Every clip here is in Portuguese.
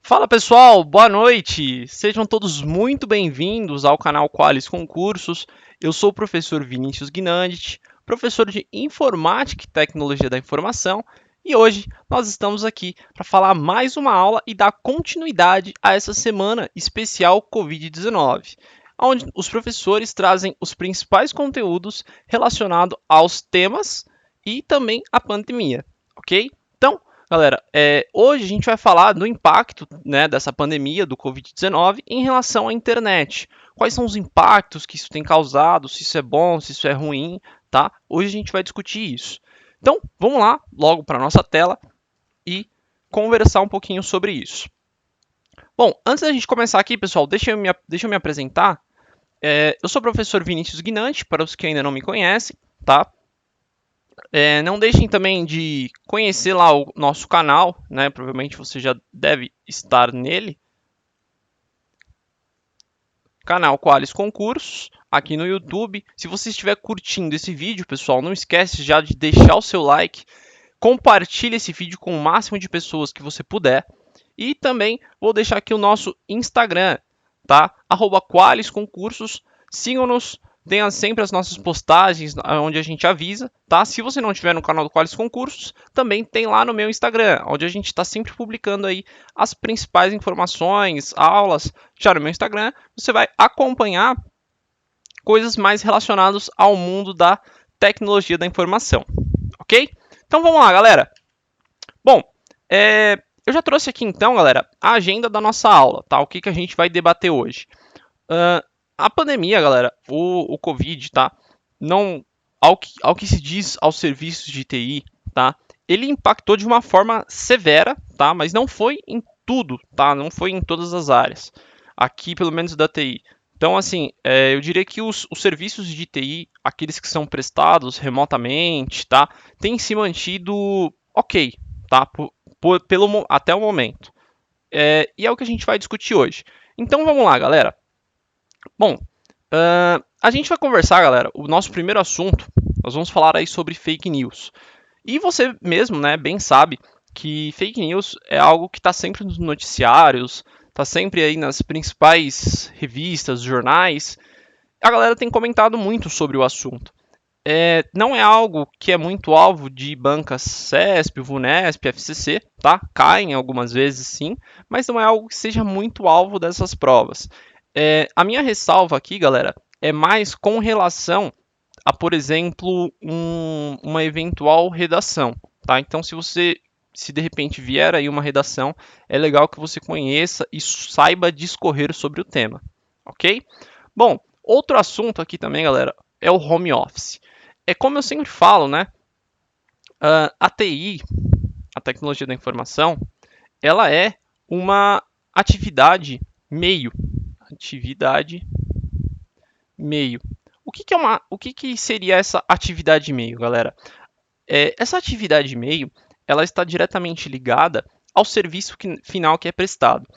Fala pessoal, boa noite! Sejam todos muito bem-vindos ao canal Qualis Concursos. Eu sou o professor Vinícius Guinandt, professor de Informática e Tecnologia da Informação, e hoje nós estamos aqui para falar mais uma aula e dar continuidade a essa semana especial Covid-19, onde os professores trazem os principais conteúdos relacionados aos temas e também à pandemia, ok? Então, galera, hoje a gente vai falar do impacto, né, dessa pandemia do Covid-19 em relação à internet. Quais são os impactos que isso tem causado, se isso é bom, se isso é ruim, tá? Hoje a gente vai discutir isso. Então, vamos lá, logo para a nossa tela e conversar um pouquinho sobre isso. Bom, antes da gente começar aqui, pessoal, deixa eu me apresentar. Eu sou o professor Vinícius Guinandt, para os que ainda não me conhecem, tá? Não deixem também de conhecer lá o nosso canal, né? Provavelmente você já deve estar nele. Canal Qualis Concursos, aqui no YouTube. Se você estiver curtindo esse vídeo, pessoal, não esquece já de deixar o seu like. Compartilhe esse vídeo com o máximo de pessoas que você puder. E também vou deixar aqui o nosso Instagram, tá? @Qualis Concursos. Sigam-nos. Tenha sempre as nossas postagens onde a gente avisa, tá? Se você não estiver no canal do Qualis Concursos, também tem lá no meu Instagram, onde a gente está sempre publicando aí as principais informações, aulas. Já no meu Instagram, você vai acompanhar coisas mais relacionadas ao mundo da tecnologia da informação, ok? Então vamos lá, galera. Bom, eu já trouxe aqui então, galera, a agenda da nossa aula, tá? O que a gente vai debater hoje. A pandemia, galera, o Covid, tá? Não, ao que se diz aos serviços de TI, tá? Ele impactou de uma forma severa, tá? Mas não foi em tudo, tá? Não foi em todas as áreas. Aqui, pelo menos da TI. Então, assim, eu diria que os serviços de TI, aqueles que são prestados remotamente, tá? Têm se mantido ok, tá? Até o momento. E é o que a gente vai discutir hoje. Então, vamos lá, galera. Bom, a gente vai conversar, galera, o nosso primeiro assunto, nós vamos falar aí sobre fake news. E você mesmo, né, bem sabe que fake news é algo que está sempre nos noticiários, está sempre aí nas principais revistas, jornais. A galera tem comentado muito sobre o assunto. Não é algo que é muito alvo de bancas CESP, VUNESP, FCC, tá? Caem algumas vezes sim, mas não é algo que seja muito alvo dessas provas. A minha ressalva aqui, galera, é mais com relação a, por exemplo, uma eventual redação, tá? Então, se de repente vier aí uma redação, é legal que você conheça e saiba discorrer sobre o tema, ok? Bom, outro assunto aqui também, galera, é o home office. Como eu sempre falo, né? A TI, a tecnologia da informação, ela é uma atividade meio. Atividade meio. O que seria essa atividade meio, galera? Essa atividade meio, ela está diretamente ligada ao serviço final que é prestado.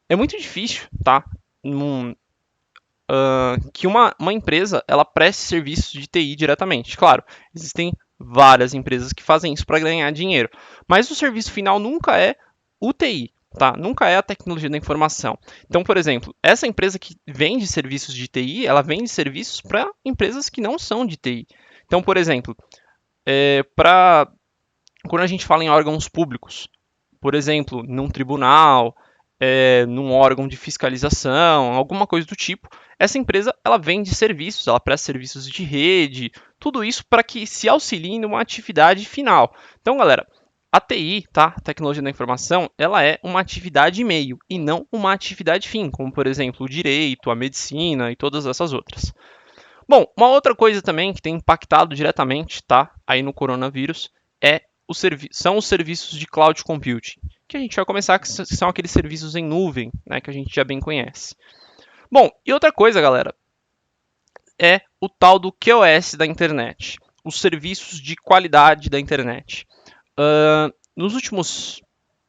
É muito difícil, tá? Que uma empresa ela preste serviços de TI diretamente. Claro, existem várias empresas que fazem isso para ganhar dinheiro, mas o serviço final nunca é o TI, tá? Nunca é a tecnologia da informação. Então, por exemplo, essa empresa que vende serviços de TI, ela vende serviços para empresas que não são de TI. Então, por exemplo, quando a gente fala em órgãos públicos, por exemplo, num tribunal, num órgão de fiscalização, alguma coisa do tipo, essa empresa ela vende serviços, ela presta serviços de rede, tudo isso para que se auxilie numa atividade final. Então, galera, a TI, tá? A tecnologia da informação, ela é uma atividade meio e não uma atividade fim, como por exemplo o direito, a medicina e todas essas outras. Bom, uma outra coisa também que tem impactado diretamente, tá? Aí no coronavírus são os serviços de cloud computing, que a gente vai começar, que são aqueles serviços em nuvem, né, que a gente já bem conhece. Bom, e outra coisa, galera, é o tal do QoS da internet, os serviços de qualidade da internet. Nos últimos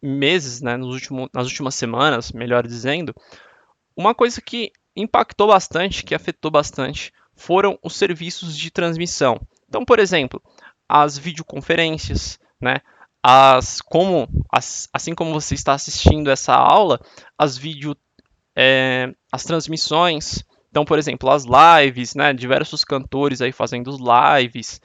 meses, né, nas últimas semanas, melhor dizendo, uma coisa que impactou bastante, que afetou bastante, foram os serviços de transmissão. Então, por exemplo, as videoconferências, né, assim como você está assistindo essa aula, as as transmissões. Então, por exemplo, as lives, né? Diversos cantores aí fazendo lives.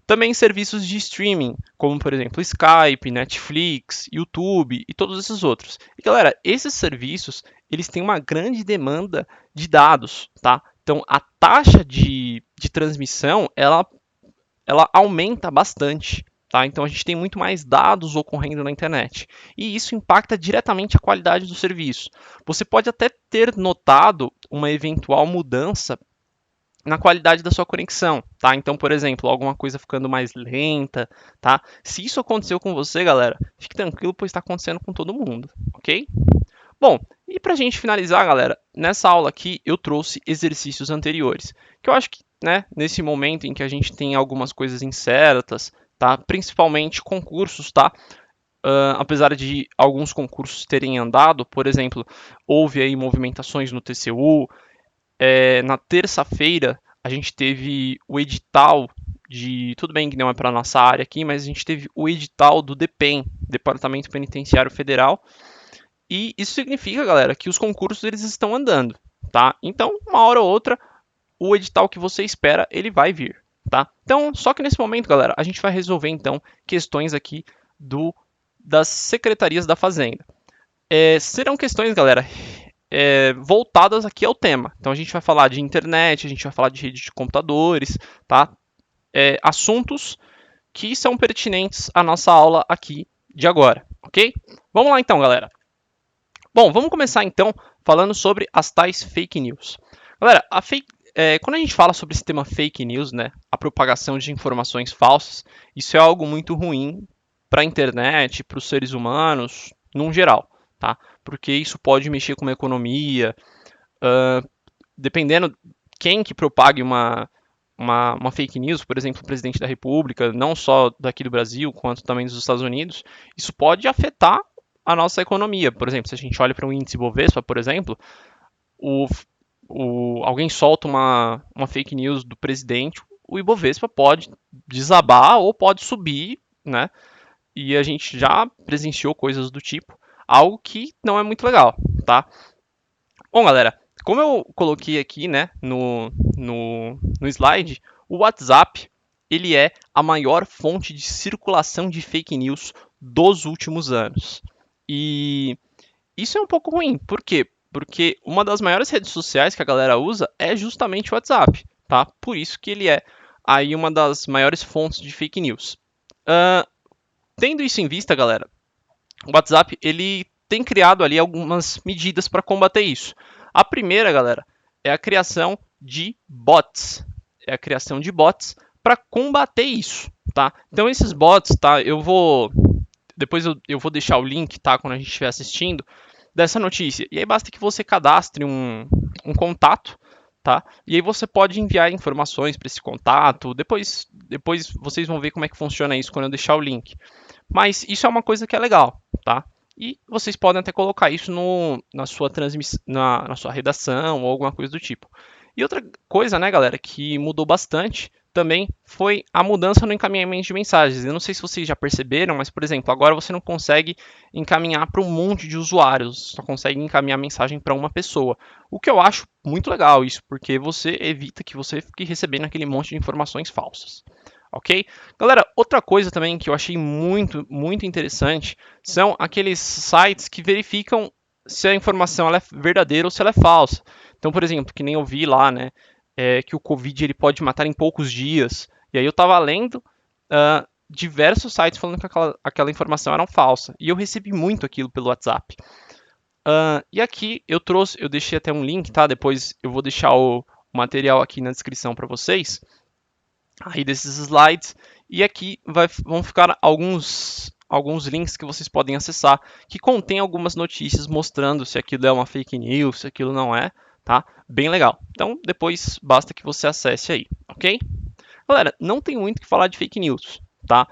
Também serviços de streaming, como por exemplo Skype, Netflix, YouTube e todos esses outros. E galera, esses serviços, eles têm uma grande demanda de dados, tá? Então a taxa de transmissão, ela aumenta bastante. Tá? Então a gente tem muito mais dados ocorrendo na internet. E isso impacta diretamente a qualidade do serviço. Você pode até ter notado uma eventual mudança na qualidade da sua conexão, tá? Então, por exemplo, alguma coisa ficando mais lenta, tá? Se isso aconteceu com você, galera, fique tranquilo, pois está acontecendo com todo mundo, ok? Bom, e para a gente finalizar, galera, nessa aula aqui eu trouxe exercícios anteriores, que eu acho que, né, nesse momento em que a gente tem algumas coisas incertas, tá? Principalmente concursos, tá? Apesar de alguns concursos terem andado, por exemplo, houve aí movimentações no TCU, na terça-feira a gente teve o edital de. Tudo bem que não é para nossa área aqui, mas a gente teve o edital do DPEM, Departamento Penitenciário Federal. E isso significa, galera, que os concursos eles estão andando, tá? Então, uma hora ou outra, o edital que você espera, ele vai vir, tá? Então, só que nesse momento, galera, a gente vai resolver então questões aqui das secretarias da Fazenda. Serão questões, galera, voltadas aqui ao tema. Então a gente vai falar de internet, a gente vai falar de rede de computadores, tá? Assuntos que são pertinentes à nossa aula aqui de agora, ok? Vamos lá então, galera. Bom, vamos começar então falando sobre as tais fake news. Galera, quando a gente fala sobre esse tema fake news, né, a propagação de informações falsas, isso é algo muito ruim para a internet, para os seres humanos, num geral, tá? Porque isso pode mexer com a economia, dependendo quem que propague uma fake news, por exemplo, o presidente da República, não só daqui do Brasil, quanto também dos Estados Unidos, isso pode afetar a nossa economia. Por exemplo, se a gente olha para o índice Bovespa, por exemplo, o, alguém solta uma fake news do presidente, o Ibovespa pode desabar ou pode subir, né? E a gente já presenciou coisas do tipo, algo que não é muito legal, tá? Bom, galera, como eu coloquei aqui, né, no slide, o WhatsApp, ele é a maior fonte de circulação de fake news dos últimos anos. E isso é um pouco ruim. Por quê? Porque uma das maiores redes sociais que a galera usa é justamente o WhatsApp, tá? Por isso que ele é aí uma das maiores fontes de fake news. Tendo isso em vista, galera, o WhatsApp ele tem criado ali algumas medidas para combater isso. A primeira, galera, é a criação de bots. É a criação de bots para combater isso, tá? Então esses bots, tá? Depois eu vou deixar o link, tá? Quando a gente estiver assistindo dessa notícia. E aí basta que você cadastre um contato, tá? E aí você pode enviar informações para esse contato. Depois vocês vão ver como é que funciona isso quando eu deixar o link. Mas isso é uma coisa que é legal, tá? E vocês podem até colocar isso na sua transmissão, na sua redação ou alguma coisa do tipo. E outra coisa, né, galera, que mudou bastante também foi a mudança no encaminhamento de mensagens. Eu não sei se vocês já perceberam, mas, por exemplo, agora você não consegue encaminhar para um monte de usuários, só consegue encaminhar mensagem para uma pessoa. O que eu acho muito legal isso, porque você evita que você fique recebendo aquele monte de informações falsas. Ok? Galera, outra coisa também que eu achei muito, muito interessante são aqueles sites que verificam se a informação ela é verdadeira ou se ela é falsa. Então, por exemplo, que nem eu vi lá, né, que o Covid ele pode matar em poucos dias. E aí eu estava lendo diversos sites falando que aquela informação era falsa. E eu recebi muito aquilo pelo WhatsApp. E aqui eu deixei até um link, tá? Depois eu vou deixar o material aqui na descrição para vocês aí desses slides e aqui vão ficar alguns links que vocês podem acessar que contém algumas notícias mostrando se aquilo é uma fake news, se aquilo não é, tá? Bem legal. Então depois basta que você acesse aí, ok? Galera, não tem muito o que falar de fake news, tá?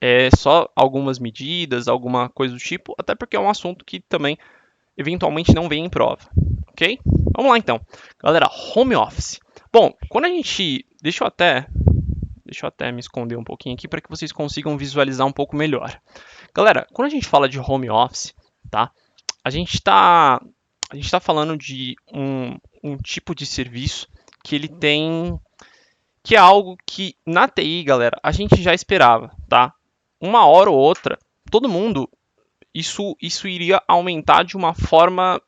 É só algumas medidas, alguma coisa do tipo, até porque é um assunto que também eventualmente não vem em prova, ok? Vamos lá então. Galera, home office. Bom, quando a gente. Deixa eu até Deixa eu até me esconder um pouquinho aqui para que vocês consigam visualizar um pouco melhor. Galera, quando a gente fala de home office, tá? A gente está falando de um tipo de serviço que ele tem, que é algo que na TI, galera, a gente já esperava, tá? Uma hora ou outra, todo mundo, isso iria aumentar de uma forma,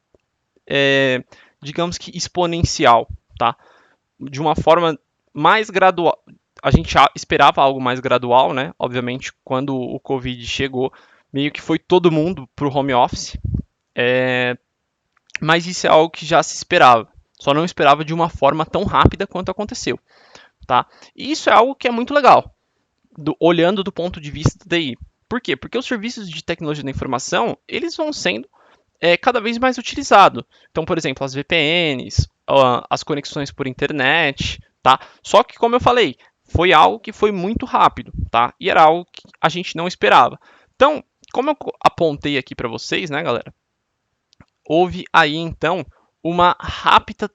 digamos que exponencial, tá? De uma forma mais gradual. A gente esperava algo mais gradual, né? Obviamente, quando o Covid chegou, meio que foi todo mundo para o home office. Mas isso é algo que já se esperava. Só não esperava de uma forma tão rápida quanto aconteceu, tá? E isso é algo que é muito legal, olhando do ponto de vista da TI. Por quê? Porque os serviços de tecnologia da informação, eles vão sendo cada vez mais utilizados. Então, por exemplo, as VPNs, as conexões por internet, tá? Só que, como eu falei, foi algo que foi muito rápido, tá? E era algo que a gente não esperava. Então, como eu apontei aqui para vocês, né, galera? Houve aí então uma rápida,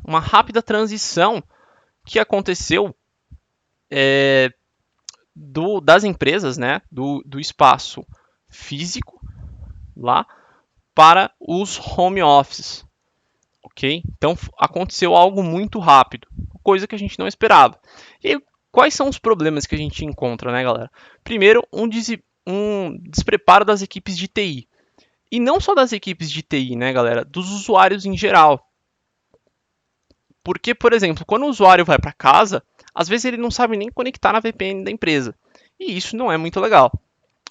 uma rápida transição que aconteceu das empresas, né, do espaço físico lá para os home offices, ok? Então aconteceu algo muito rápido, coisa que a gente não esperava. E aí, quais são os problemas que a gente encontra, né, galera? Primeiro, um despreparo das equipes de TI. E não só das equipes de TI, né, galera? Dos usuários em geral. Porque, por exemplo, quando o usuário vai para casa, às vezes ele não sabe nem conectar na VPN da empresa. E isso não é muito legal,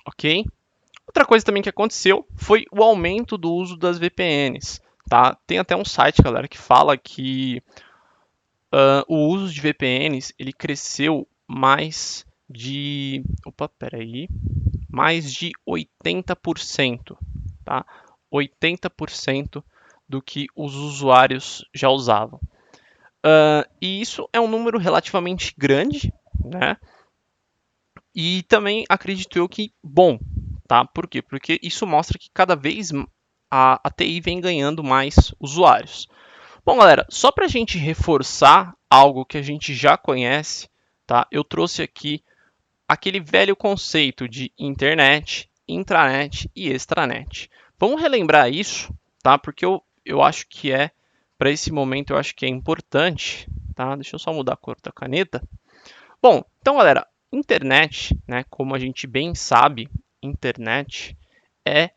ok? Outra coisa também que aconteceu foi o aumento do uso das VPNs. Tá? Tem até um site, galera, que fala que o uso de VPNs ele cresceu mais de 80%, tá? 80% do que os usuários já usavam. E isso é um número relativamente grande, né? E também acredito eu que bom, tá? Por quê? Porque isso mostra que cada vez a TI vem ganhando mais usuários. Bom, galera, só para a gente reforçar algo que a gente já conhece, tá? Eu trouxe aqui aquele velho conceito de internet, intranet e extranet. Vamos relembrar isso, tá? Porque eu acho que para esse momento, eu acho que é importante, tá? Deixa eu só mudar a cor da caneta. Bom, então, galera, internet, né? Como a gente bem sabe, internet é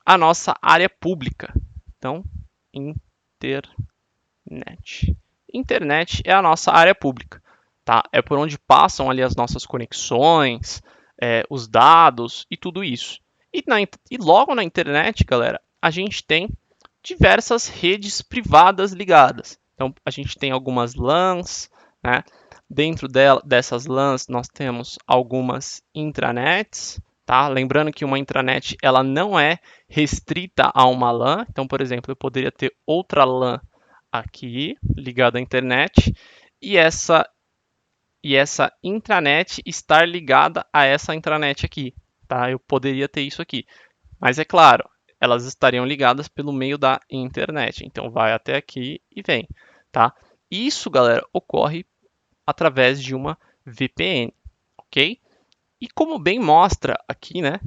a nossa área pública. Então, internet. Internet é a nossa área pública, tá? É por onde passam ali as nossas conexões, os dados e tudo isso. E logo na internet, galera, a gente tem diversas redes privadas ligadas. Então, a gente tem algumas LANs, né? Dentro dessas LANs, nós temos algumas intranets, tá? Lembrando que uma intranet ela não é restrita a uma LAN. Então, por exemplo, eu poderia ter outra LAN aqui ligada à internet e essa intranet estar ligada a essa intranet aqui, tá? Eu poderia ter isso aqui, mas é claro, elas estariam ligadas pelo meio da internet. Então vai até aqui e vem, tá? Isso, galera, ocorre através de uma VPN, ok? E como bem mostra aqui, né?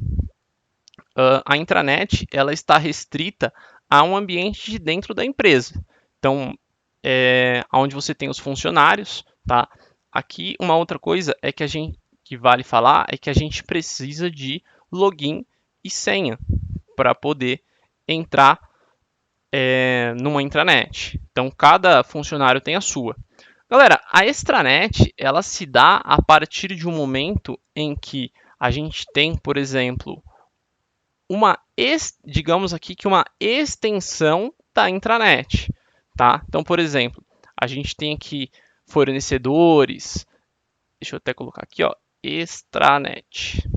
A intranet ela está restrita a um ambiente de dentro da empresa. Então, onde você tem os funcionários, tá? Aqui uma outra coisa é que vale falar é que a gente precisa de login e senha para poder entrar numa intranet. Então, cada funcionário tem a sua. Galera, a extranet ela se dá a partir de um momento em que a gente tem, por exemplo, digamos aqui que uma extensão da intranet, tá? Então, por exemplo, a gente tem aqui fornecedores, deixa eu até colocar aqui, ó, extranet.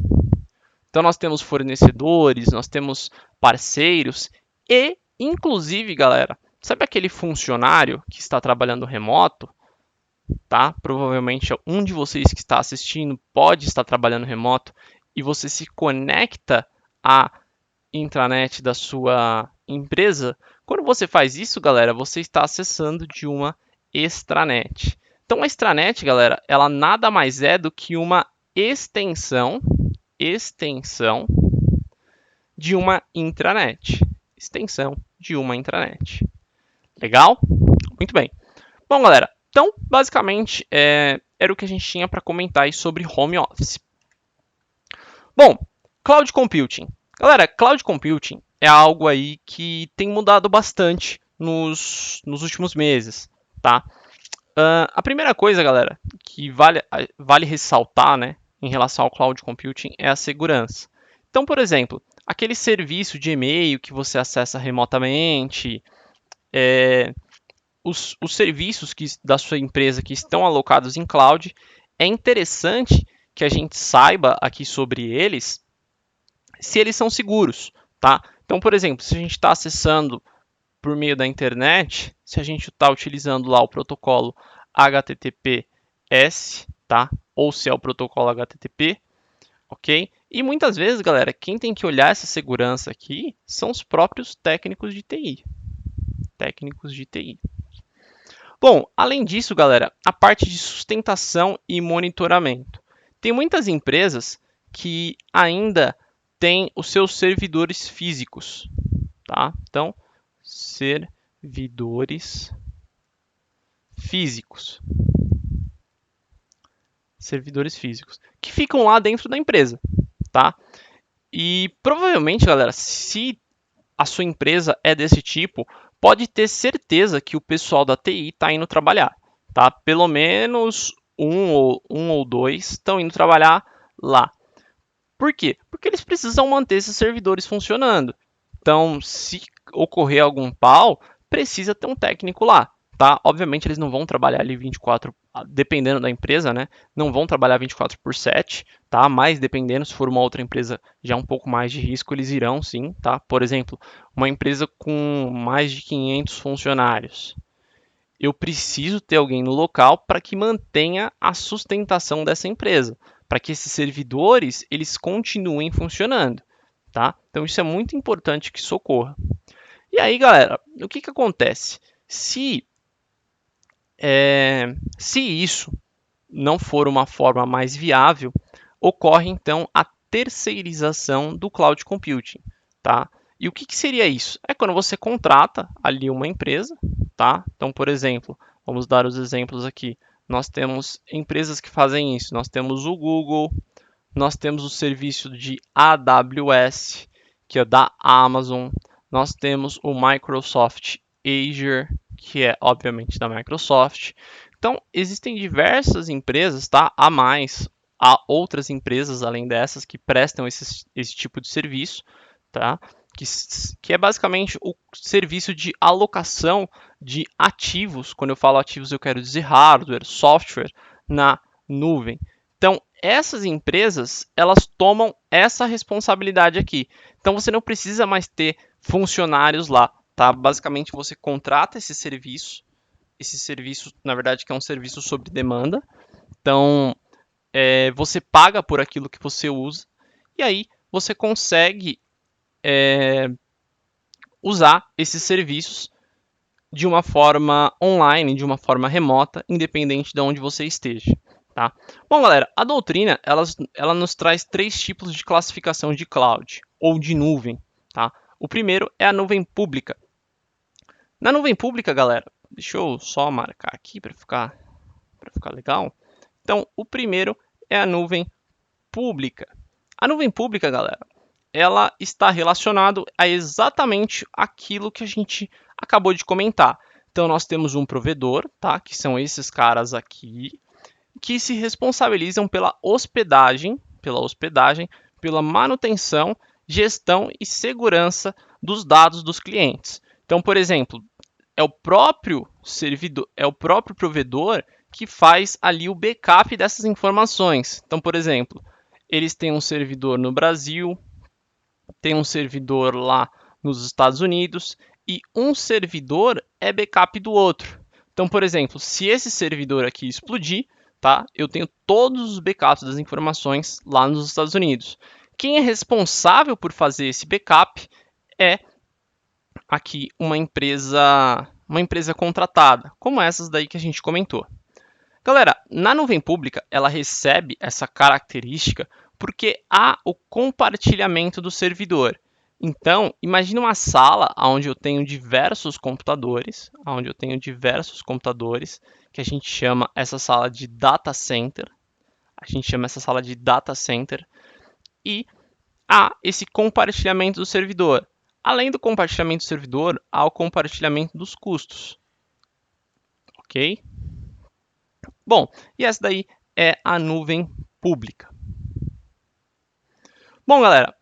Então, nós temos fornecedores, nós temos parceiros e, inclusive, galera, sabe aquele funcionário que está trabalhando remoto, tá? Provavelmente um de vocês que está assistindo pode estar trabalhando remoto e você se conecta à intranet da sua empresa. Quando você faz isso, galera, você está acessando de uma extranet. Então, a extranet, galera, ela nada mais é do que uma extensão de uma intranet. Extensão de uma intranet. Legal? Muito bem. Bom, galera, então, basicamente, era o que a gente tinha para comentar aí sobre home office. Bom, cloud computing. Galera, cloud computing é algo aí que tem mudado bastante nos últimos meses, tá? A primeira coisa, galera, que vale ressaltar, né, em relação ao cloud computing é a segurança. Então, por exemplo, aquele serviço de e-mail que você acessa remotamente, os serviços da sua empresa que estão alocados em cloud, é interessante que a gente saiba aqui sobre eles, se eles são seguros, tá? Então, por exemplo, se a gente está acessando por meio da internet, se a gente está utilizando lá o protocolo HTTPS, tá? Ou se é o protocolo HTTP, ok? E muitas vezes, galera, quem tem que olhar essa segurança aqui são os próprios técnicos de TI. Técnicos de TI. Bom, além disso, galera, a parte de sustentação e monitoramento. Tem muitas empresas que ainda têm os seus servidores físicos, tá? Então, servidores físicos. Servidores físicos, que ficam lá dentro da empresa, tá? E provavelmente, galera, se a sua empresa é desse tipo, pode ter certeza que o pessoal da TI está indo trabalhar, tá? Pelo menos um ou dois estão indo trabalhar lá. Por quê? Porque eles precisam manter esses servidores funcionando. Então, se ocorrer algum pau, precisa ter um técnico lá, tá? Obviamente, eles não vão trabalhar ali 24, dependendo da empresa, né? Não vão trabalhar 24/7, tá? Mas dependendo, se for uma outra empresa já um pouco mais de risco, eles irão sim, tá? Por exemplo, uma empresa com mais de 500 funcionários. Eu preciso ter alguém no local para que mantenha a sustentação dessa empresa, para que esses servidores eles continuem funcionando, tá? Então isso é muito importante que isso ocorra. E aí, galera, o que acontece? Se isso não for uma forma mais viável, ocorre então a terceirização do cloud computing, tá? E o que seria isso? É quando você contrata ali uma empresa, tá? Então, por exemplo, vamos dar os exemplos aqui. Nós temos empresas que fazem isso. Nós temos o Google, nós temos o serviço de AWS, que é da Amazon, nós temos o Microsoft Azure, que é obviamente da Microsoft. Então, existem diversas empresas, tá? Há outras empresas além dessas que prestam esse tipo de serviço, tá? Que é basicamente o serviço de alocação de ativos. Quando eu falo ativos, eu quero dizer hardware, software na nuvem. Então, essas empresas, elas tomam essa responsabilidade aqui. Então, você não precisa mais ter funcionários lá, tá? Basicamente, você contrata esse serviço, na verdade, que é um serviço sob demanda. Então, você paga por aquilo que você usa e aí você consegue usar esses serviços de uma forma online, de uma forma remota, independente de onde você esteja. Tá? Bom, galera, a doutrina ela nos traz 3 tipos de classificação de cloud ou de nuvem. Tá? O primeiro é a nuvem pública. Na nuvem pública, galera, deixa eu só marcar aqui para ficar legal. Então, o primeiro é a nuvem pública. A nuvem pública, galera, ela está relacionada a exatamente aquilo que a gente acabou de comentar. Então, nós temos um provedor, tá? Que são esses caras aqui, que se responsabilizam pela hospedagem, pela manutenção, gestão e segurança dos dados dos clientes. Então, por exemplo, é o próprio servidor, é o próprio provedor que faz ali o backup dessas informações. Então, por exemplo, eles têm um servidor no Brasil, tem um servidor lá nos Estados Unidos e um servidor é backup do outro. Então, por exemplo, se esse servidor aqui explodir, tá? Eu tenho todos os backups das informações lá nos Estados Unidos. Quem é responsável por fazer esse backup é aqui uma empresa contratada, como essas daí que a gente comentou. Galera, na nuvem pública, ela recebe essa característica porque há o compartilhamento do servidor. Então, imagine uma sala onde eu tenho diversos computadores, que a gente chama essa sala de data center. E há esse compartilhamento do servidor. Além do compartilhamento do servidor, há o compartilhamento dos custos. Ok? Bom, e essa daí é a nuvem pública. Bom, galera,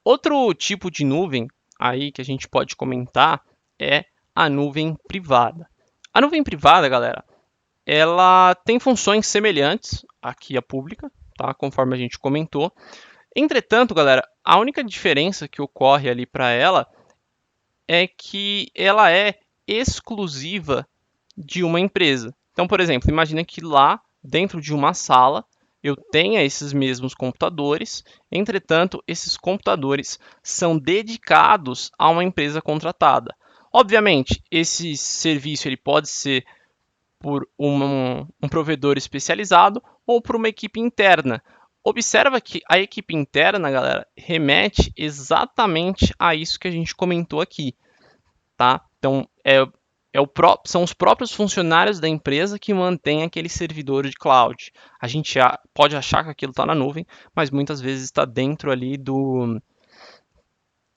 outro tipo de nuvem aí que a gente pode comentar é a nuvem privada. A nuvem privada, galera, ela tem funções semelhantes aqui à pública, tá? Conforme a gente comentou. Entretanto, galera, a única diferença que ocorre ali para ela é que ela é exclusiva de uma empresa. Então, por exemplo, imagina que lá dentro de uma sala eu tenha esses mesmos computadores, entretanto, esses computadores são dedicados a uma empresa contratada. Obviamente, esse serviço ele pode ser por um provedor especializado ou por uma equipe interna. Observa que a equipe interna, galera, remete exatamente a isso que a gente comentou aqui, tá? Então, são os próprios funcionários da empresa que mantêm aquele servidor de cloud. A gente pode achar que aquilo está na nuvem, mas muitas vezes está dentro ali do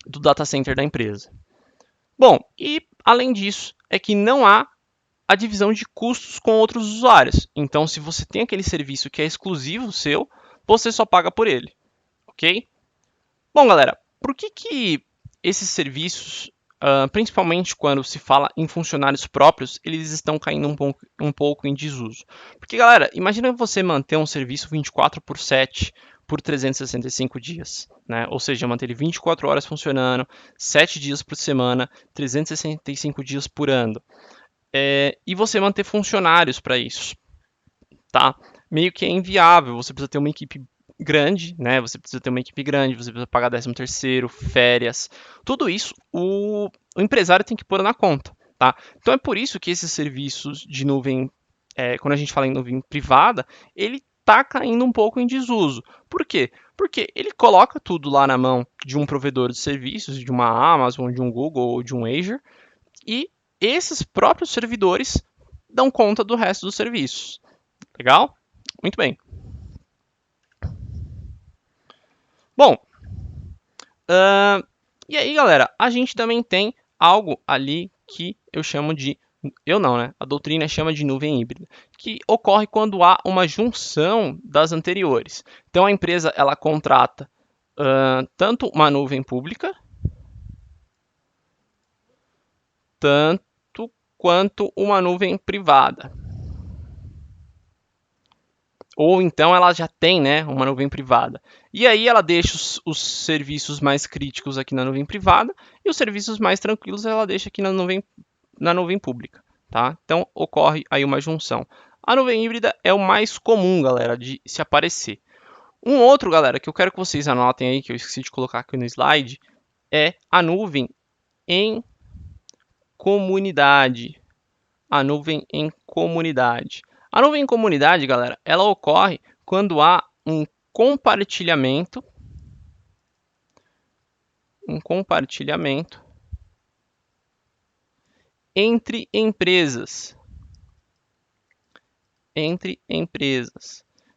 data center da empresa. Bom, e além disso, é que não há a divisão de custos com outros usuários. Então, se você tem aquele serviço que é exclusivo seu, você só paga por ele, ok? Bom, galera, por que esses serviços, principalmente quando se fala em funcionários próprios, eles estão caindo um pouco em desuso? Porque, galera, imagina você manter um serviço 24/7 por 365 dias, né? Ou seja, manter ele 24 horas funcionando, 7 dias por semana, 365 dias por ano. E você manter funcionários para isso, tá? Meio que é inviável, você precisa ter uma equipe grande, né? Você precisa pagar 13º, férias, tudo isso o empresário tem que pôr na conta, tá? Então é por isso que esses serviços de nuvem, quando a gente fala em nuvem privada, ele tá caindo um pouco em desuso. Por quê? Porque ele coloca tudo lá na mão de um provedor de serviços, de uma Amazon, de um Google ou de um Azure, e esses próprios servidores dão conta do resto dos serviços. Legal? Muito bem. Bom, e aí, galera, a gente também tem algo ali que eu chamo de... Eu não, né? A doutrina chama de nuvem híbrida, que ocorre quando há uma junção das anteriores. Então, a empresa ela contrata tanto uma nuvem pública, tanto quanto uma nuvem privada. Ou então ela já tem, né, uma nuvem privada. E aí ela deixa os serviços mais críticos aqui na nuvem privada e os serviços mais tranquilos ela deixa aqui na nuvem pública, tá? Então ocorre aí uma junção. A nuvem híbrida é o mais comum, galera, de se aparecer. Um outro, galera, que eu quero que vocês anotem aí, que eu esqueci de colocar aqui no slide, é a nuvem em comunidade. A nuvem em comunidade. A nuvem em comunidade, galera, ela ocorre quando há um compartilhamento entre empresas.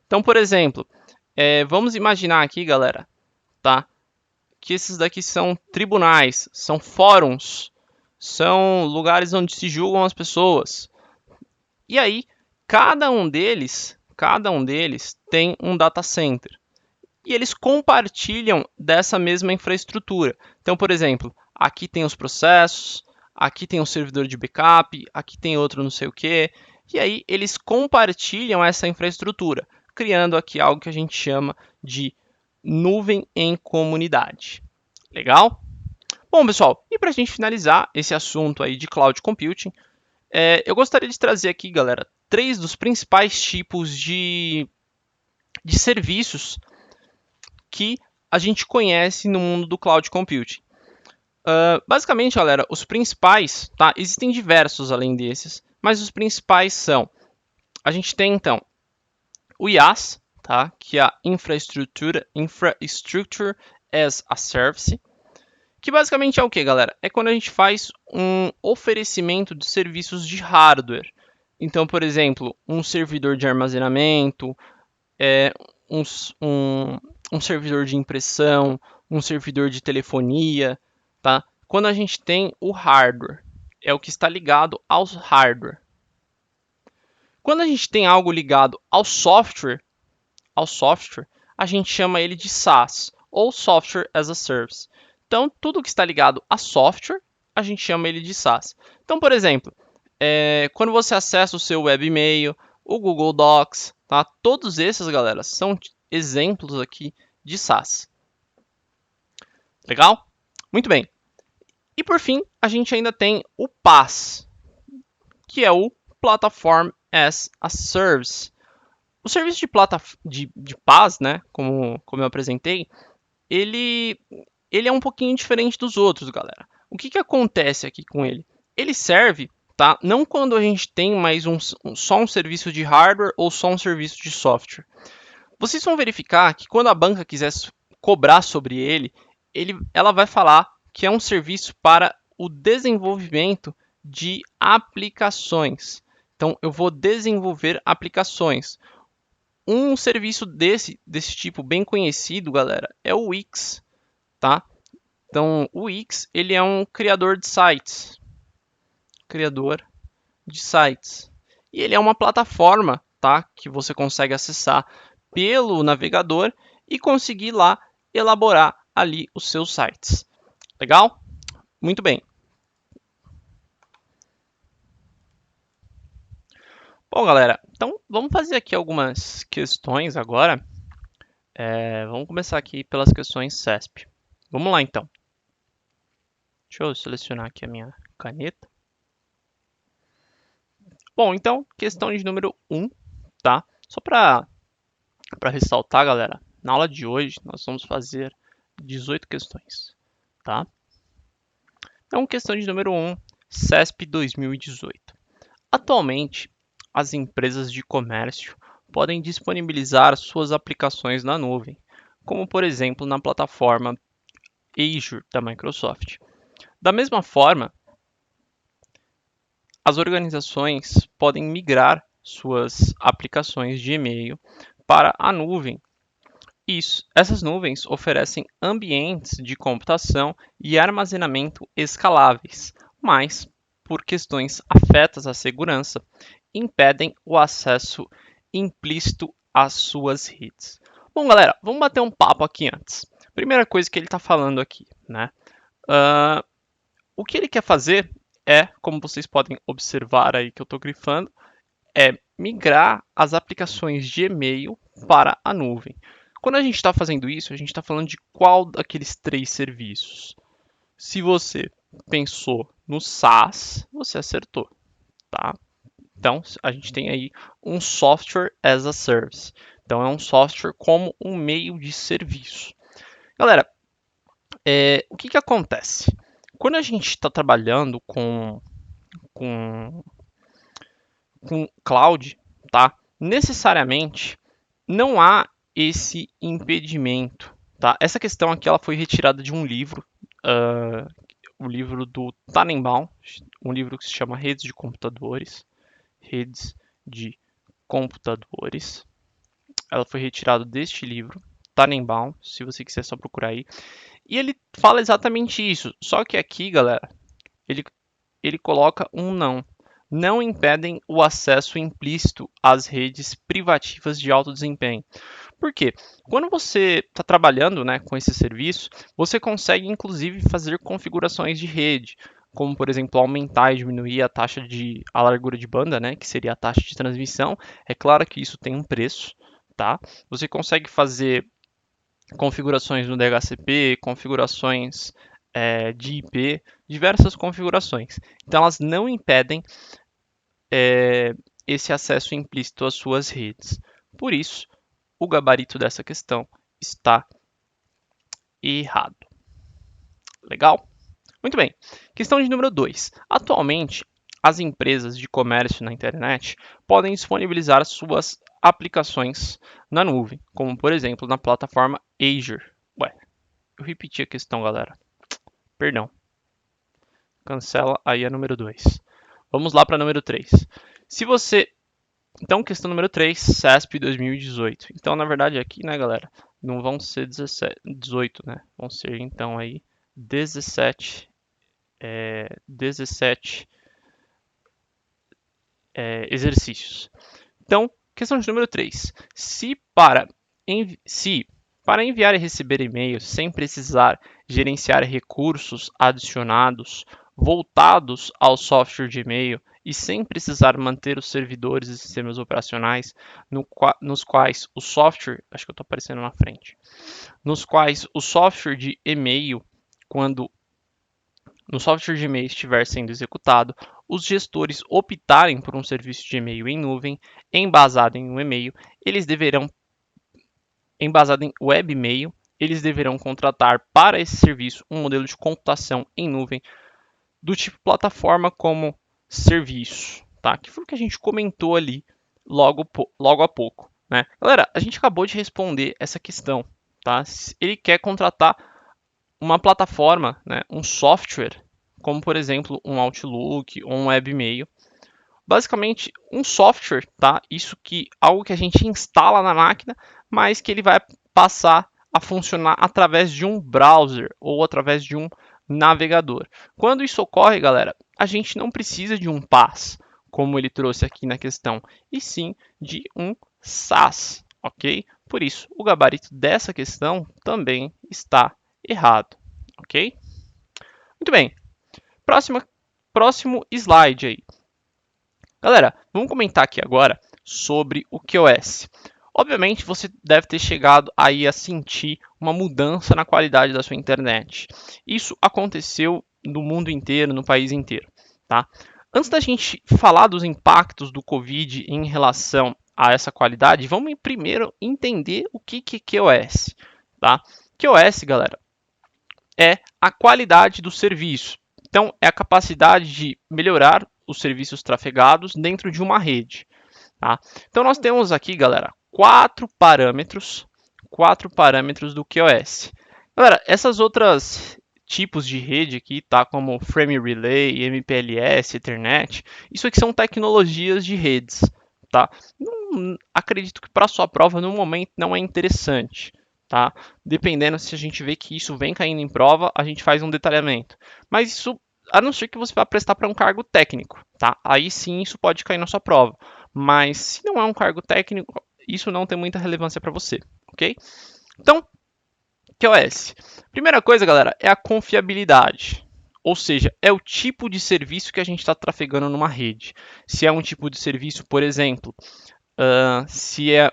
Então, por exemplo, vamos imaginar aqui, galera, tá? Que esses daqui são tribunais, são fóruns, são lugares onde se julgam as pessoas. E aí, cada um deles tem um data center. E eles compartilham dessa mesma infraestrutura. Então, por exemplo, aqui tem os processos, aqui tem um servidor de backup, aqui tem outro não sei o quê. E aí eles compartilham essa infraestrutura, criando aqui algo que a gente chama de nuvem em comunidade. Legal? Bom, pessoal, e para a gente finalizar esse assunto aí de cloud computing, eu gostaria de trazer aqui, galera, 3 dos principais tipos de serviços que a gente conhece no mundo do cloud computing. Basicamente, galera, os principais, tá? Existem diversos além desses, mas os principais são A gente tem, então, o IaaS, tá? Que é a Infrastructure as a Service, que basicamente é o que, galera? É quando a gente faz um oferecimento de serviços de hardware. Então, por exemplo, um servidor de armazenamento, um, um servidor de impressão, um servidor de telefonia, tá? Quando a gente tem o hardware, é o que está ligado ao hardware. Quando a gente tem algo ligado ao software, a gente chama ele de SaaS, ou Software as a Service. Então, tudo que está ligado a software, a gente chama ele de SaaS. Então, por exemplo, quando você acessa o seu web e-mail, o Google Docs, tá? Todos esses, galera, são exemplos aqui de SaaS. Legal? Muito bem. E por fim, a gente ainda tem o PaaS, que é o Platform as a Service. O serviço de PaaS, né, como eu apresentei, ele é um pouquinho diferente dos outros, galera. O que acontece aqui com ele? Ele serve, tá? Não quando a gente tem mais só um serviço de hardware ou só um serviço de software. Vocês vão verificar que quando a banca quiser cobrar sobre ele, ela vai falar que é um serviço para o desenvolvimento de aplicações. Então, eu vou desenvolver aplicações. Um serviço desse tipo bem conhecido, galera, é o Wix, tá? Então, o Wix, ele é um criador de sites. E ele é uma plataforma, tá? Que você consegue acessar pelo navegador e conseguir lá elaborar ali os seus sites. Legal? Muito bem. Bom, galera, então vamos fazer aqui algumas questões agora. Vamos começar aqui pelas questões CESP. Vamos lá, então. Deixa eu selecionar aqui a minha caneta. Bom, então, questão de número 1, tá? Só para ressaltar, galera, na aula de hoje nós vamos fazer 18 questões, tá? Então, questão de número 1, CESP 2018. Atualmente, as empresas de comércio podem disponibilizar suas aplicações na nuvem, como por exemplo na plataforma Azure da Microsoft. Da mesma forma, as organizações podem migrar suas aplicações de e-mail para a nuvem. Essas nuvens oferecem ambientes de computação e armazenamento escaláveis, mas, por questões afetas à segurança, impedem o acesso implícito às suas redes. Bom, galera, vamos bater um papo aqui antes. Primeira coisa que ele está falando aqui, né? O que ele quer fazer é, como vocês podem observar aí que eu estou grifando, é migrar as aplicações de e-mail para a nuvem. Quando a gente está fazendo isso, a gente está falando de qual daqueles 3 serviços? Se você pensou no SaaS, você acertou, tá? Então, a gente tem aí um Software as a Service. Então, é um software como um meio de serviço. Galera, o que acontece? Quando a gente está trabalhando com cloud, tá? Necessariamente não há esse impedimento, tá? Essa questão aqui ela foi retirada de um livro, o livro do Tannenbaum, um livro que se chama Redes de Computadores. Ela foi retirada deste livro, Tannenbaum, se você quiser só procurar aí. E ele fala exatamente isso, só que aqui, galera, ele coloca um não. Não impedem o acesso implícito às redes privativas de alto desempenho. Por quê? Quando você está trabalhando, né, com esse serviço, você consegue inclusive fazer configurações de rede, como por exemplo aumentar e diminuir a largura de banda, né, que seria a taxa de transmissão. É claro que isso tem um preço, tá? Você consegue fazer configurações no DHCP, configurações de IP, diversas configurações. Então elas não impedem esse acesso implícito às suas redes. Por isso, o gabarito dessa questão está errado. Legal? Muito bem. Questão de número 2. Atualmente, as empresas de comércio na internet podem disponibilizar suas aplicações na nuvem, como por exemplo na plataforma Azure. Ué, eu repeti a questão, galera. Perdão. Cancela aí a número 2. Vamos lá para a número 3. Se você... Então, questão número 3, CESP 2018. Então, na verdade, aqui, né, galera, não vão ser 18, né? Vão ser, então, aí 17 exercícios. Então, questão de número 3. Se para enviar e receber e-mails sem precisar gerenciar recursos adicionados voltados ao software de e-mail e sem precisar manter os servidores e sistemas operacionais nos quais o software, acho que eu estou aparecendo na frente, nos quais o software de e-mail, quando no software de e-mail estiver sendo executado, os gestores optarem por um serviço de e-mail em nuvem, embasado em um e-mail, embasado em webmail, eles deverão contratar para esse serviço um modelo de computação em nuvem do tipo plataforma como serviço, tá? Que foi o que a gente comentou ali logo há pouco, né? Galera, a gente acabou de responder essa questão, tá? Ele quer contratar uma plataforma, né, um software, como por exemplo um Outlook ou um webmail. Basicamente um software, tá? Isso que algo que a gente instala na máquina, mas que ele vai passar a funcionar através de um browser ou através de um navegador. Quando isso ocorre, galera, a gente não precisa de um PaaS, como ele trouxe aqui na questão, e sim de um SaaS, ok? Por isso, o gabarito dessa questão também está errado, ok? Muito bem. Próximo slide aí. Galera, vamos comentar aqui agora sobre o QoS. Obviamente, você deve ter chegado aí a sentir uma mudança na qualidade da sua internet. Isso aconteceu no mundo inteiro, no país inteiro, tá? Antes da gente falar dos impactos do Covid em relação a essa qualidade, vamos primeiro entender o que é QoS, tá? QoS, galera, é a qualidade do serviço. Então, é a capacidade de melhorar os serviços trafegados dentro de uma rede. Tá? Então, nós temos aqui, galera, quatro parâmetros do QoS. Galera, essas outras tipos de rede aqui, tá? Como Frame Relay, MPLS, Ethernet, isso aqui são tecnologias de redes, tá? Acredito que para sua prova, no momento, não é interessante, tá? Dependendo se a gente vê que isso vem caindo em prova, a gente faz um detalhamento. Mas isso, a não ser que você vá prestar para um cargo técnico, tá? Aí sim isso pode cair na sua prova. Mas se não é um cargo técnico, isso não tem muita relevância para você, ok? Então, QoS. Primeira coisa, galera, é a confiabilidade. Ou seja, é o tipo de serviço que a gente está trafegando numa rede. Se é um tipo de serviço, por exemplo, se é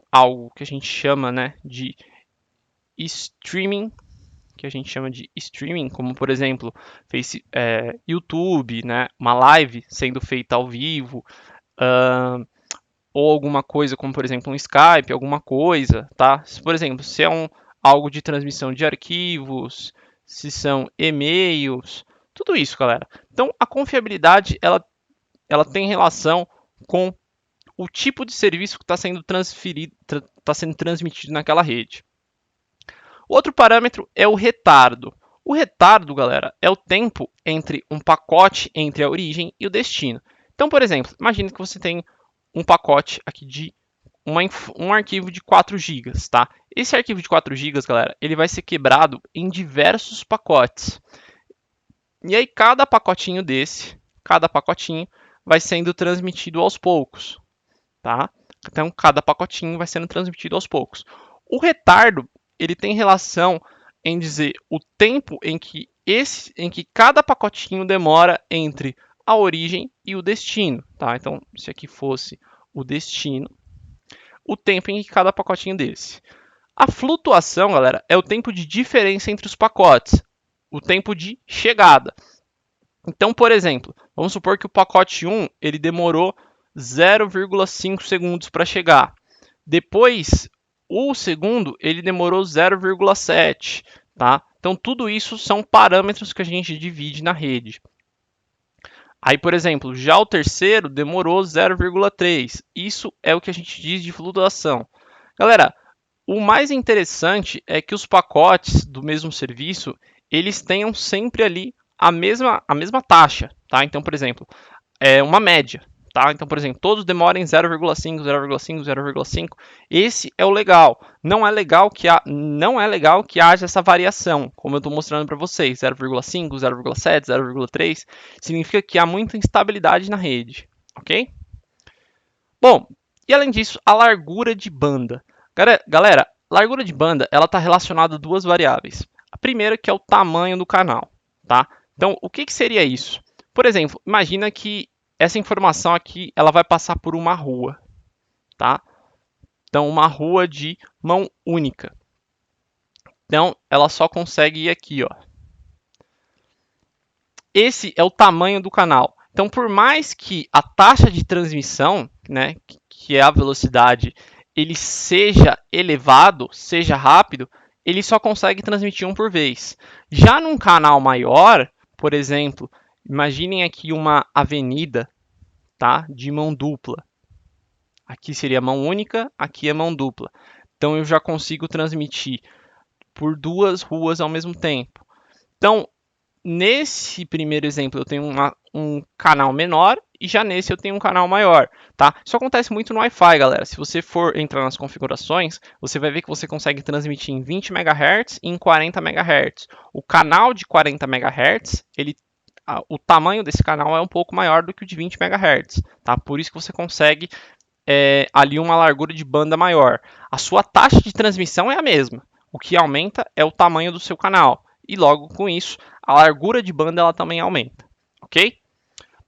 algo que a gente chama, né, de streaming, como por exemplo YouTube, né, uma live sendo feita ao vivo, ou alguma coisa como por exemplo um Skype, alguma coisa, tá? Por exemplo, se é algo de transmissão de arquivos, se são e-mails, tudo isso, galera. Então a confiabilidade ela tem relação com o tipo de serviço que está sendo transmitido naquela rede. Outro parâmetro é o retardo. O retardo, galera, é o tempo entre um pacote entre a origem e o destino. Então, por exemplo, imagine que você tem um pacote aqui de um arquivo de 4 GB, tá? Esse arquivo de 4 GB, galera, ele vai ser quebrado em diversos pacotes. E aí cada pacotinho vai sendo transmitido aos poucos, tá? Então cada pacotinho vai sendo transmitido aos poucos. O retardo, ele tem relação em dizer o tempo em que cada pacotinho demora entre a origem e o destino, tá? Então, se aqui fosse o destino, o tempo em que cada pacotinho desse. A flutuação, galera, é o tempo de diferença entre os pacotes, o tempo de chegada. Então, por exemplo, vamos supor que o pacote 1 ele demorou 0,5 segundos para chegar. Depois, o segundo ele demorou 0,7, tá? Então, tudo isso são parâmetros que a gente divide na rede. Aí, por exemplo, já o terceiro demorou 0,3. Isso é o que a gente diz de flutuação. Galera, o mais interessante é que os pacotes do mesmo serviço, eles tenham sempre ali a mesma taxa, tá? Então, por exemplo, é uma média, tá? Então, por exemplo, todos demoram em 0,5, 0,5, 0,5. Esse é o legal. Não é legal que haja essa variação, como eu estou mostrando para vocês, 0,5, 0,7, 0,3. Significa que há muita instabilidade na rede, ok? Bom, e além disso, a largura de banda. Galera, largura de banda ela está relacionada a duas variáveis. A primeira que é o tamanho do canal, tá? Então, o que seria isso? Por exemplo, imagina que essa informação aqui ela vai passar por uma rua, tá? Então, uma rua de mão única. Então, ela só consegue ir aqui, ó. Esse é o tamanho do canal. Então, por mais que a taxa de transmissão, né, que é a velocidade, ele seja elevado, seja rápido, ele só consegue transmitir um por vez. Já num canal maior, por exemplo, imaginem aqui uma avenida, tá, de mão dupla. Aqui seria mão única, aqui é mão dupla. Então eu já consigo transmitir por duas ruas ao mesmo tempo. Então, nesse primeiro exemplo, eu tenho um canal menor e já nesse eu tenho um canal maior, tá? Isso acontece muito no Wi-Fi, galera. Se você for entrar nas configurações, você vai ver que você consegue transmitir em 20 MHz e em 40 MHz. O canal de 40 MHz, o tamanho desse canal é um pouco maior do que o de 20 MHz, tá? Por isso que você consegue ali uma largura de banda maior. A sua taxa de transmissão é a mesma. O que aumenta é o tamanho do seu canal. E logo com isso, a largura de banda ela também aumenta. Ok?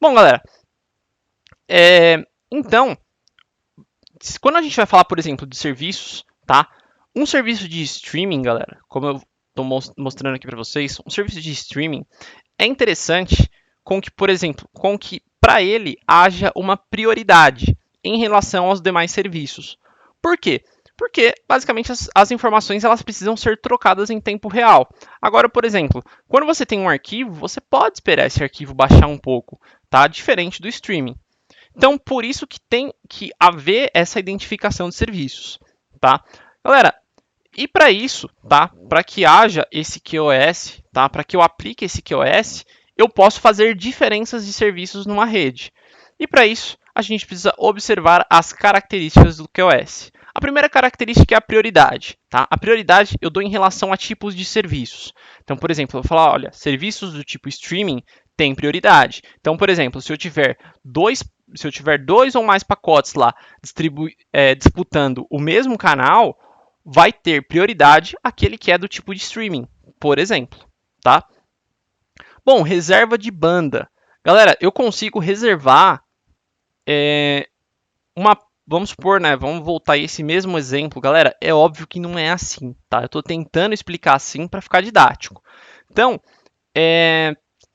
Bom, galera. Então, quando a gente vai falar, por exemplo, de serviços, tá? Um serviço de streaming, galera, como eu estou mostrando aqui para vocês, um serviço de streaming é interessante com que, por exemplo, com que para ele haja uma prioridade em relação aos demais serviços. Por quê? Porque, basicamente, as informações elas precisam ser trocadas em tempo real. Agora, por exemplo, quando você tem um arquivo, você pode esperar esse arquivo baixar um pouco, tá? Diferente do streaming. Então, por isso que tem que haver essa identificação de serviços, tá? Galera, e para isso, tá? Para que haja esse QoS, tá? Para que eu aplique esse QoS, eu posso fazer diferenças de serviços numa rede. E para isso, a gente precisa observar as características do QoS. A primeira característica é a prioridade, tá? A prioridade eu dou em relação a tipos de serviços. Então, por exemplo, eu vou falar, olha, serviços do tipo streaming têm prioridade. Então, por exemplo, se eu tiver dois ou mais pacotes lá disputando o mesmo canal, vai ter prioridade aquele que é do tipo de streaming, por exemplo, tá? Bom, reserva de banda. Galera, eu consigo reservar vamos supor, né? Vamos voltar a esse mesmo exemplo, galera. É óbvio que não é assim, tá? Eu estou tentando explicar assim para ficar didático. Então,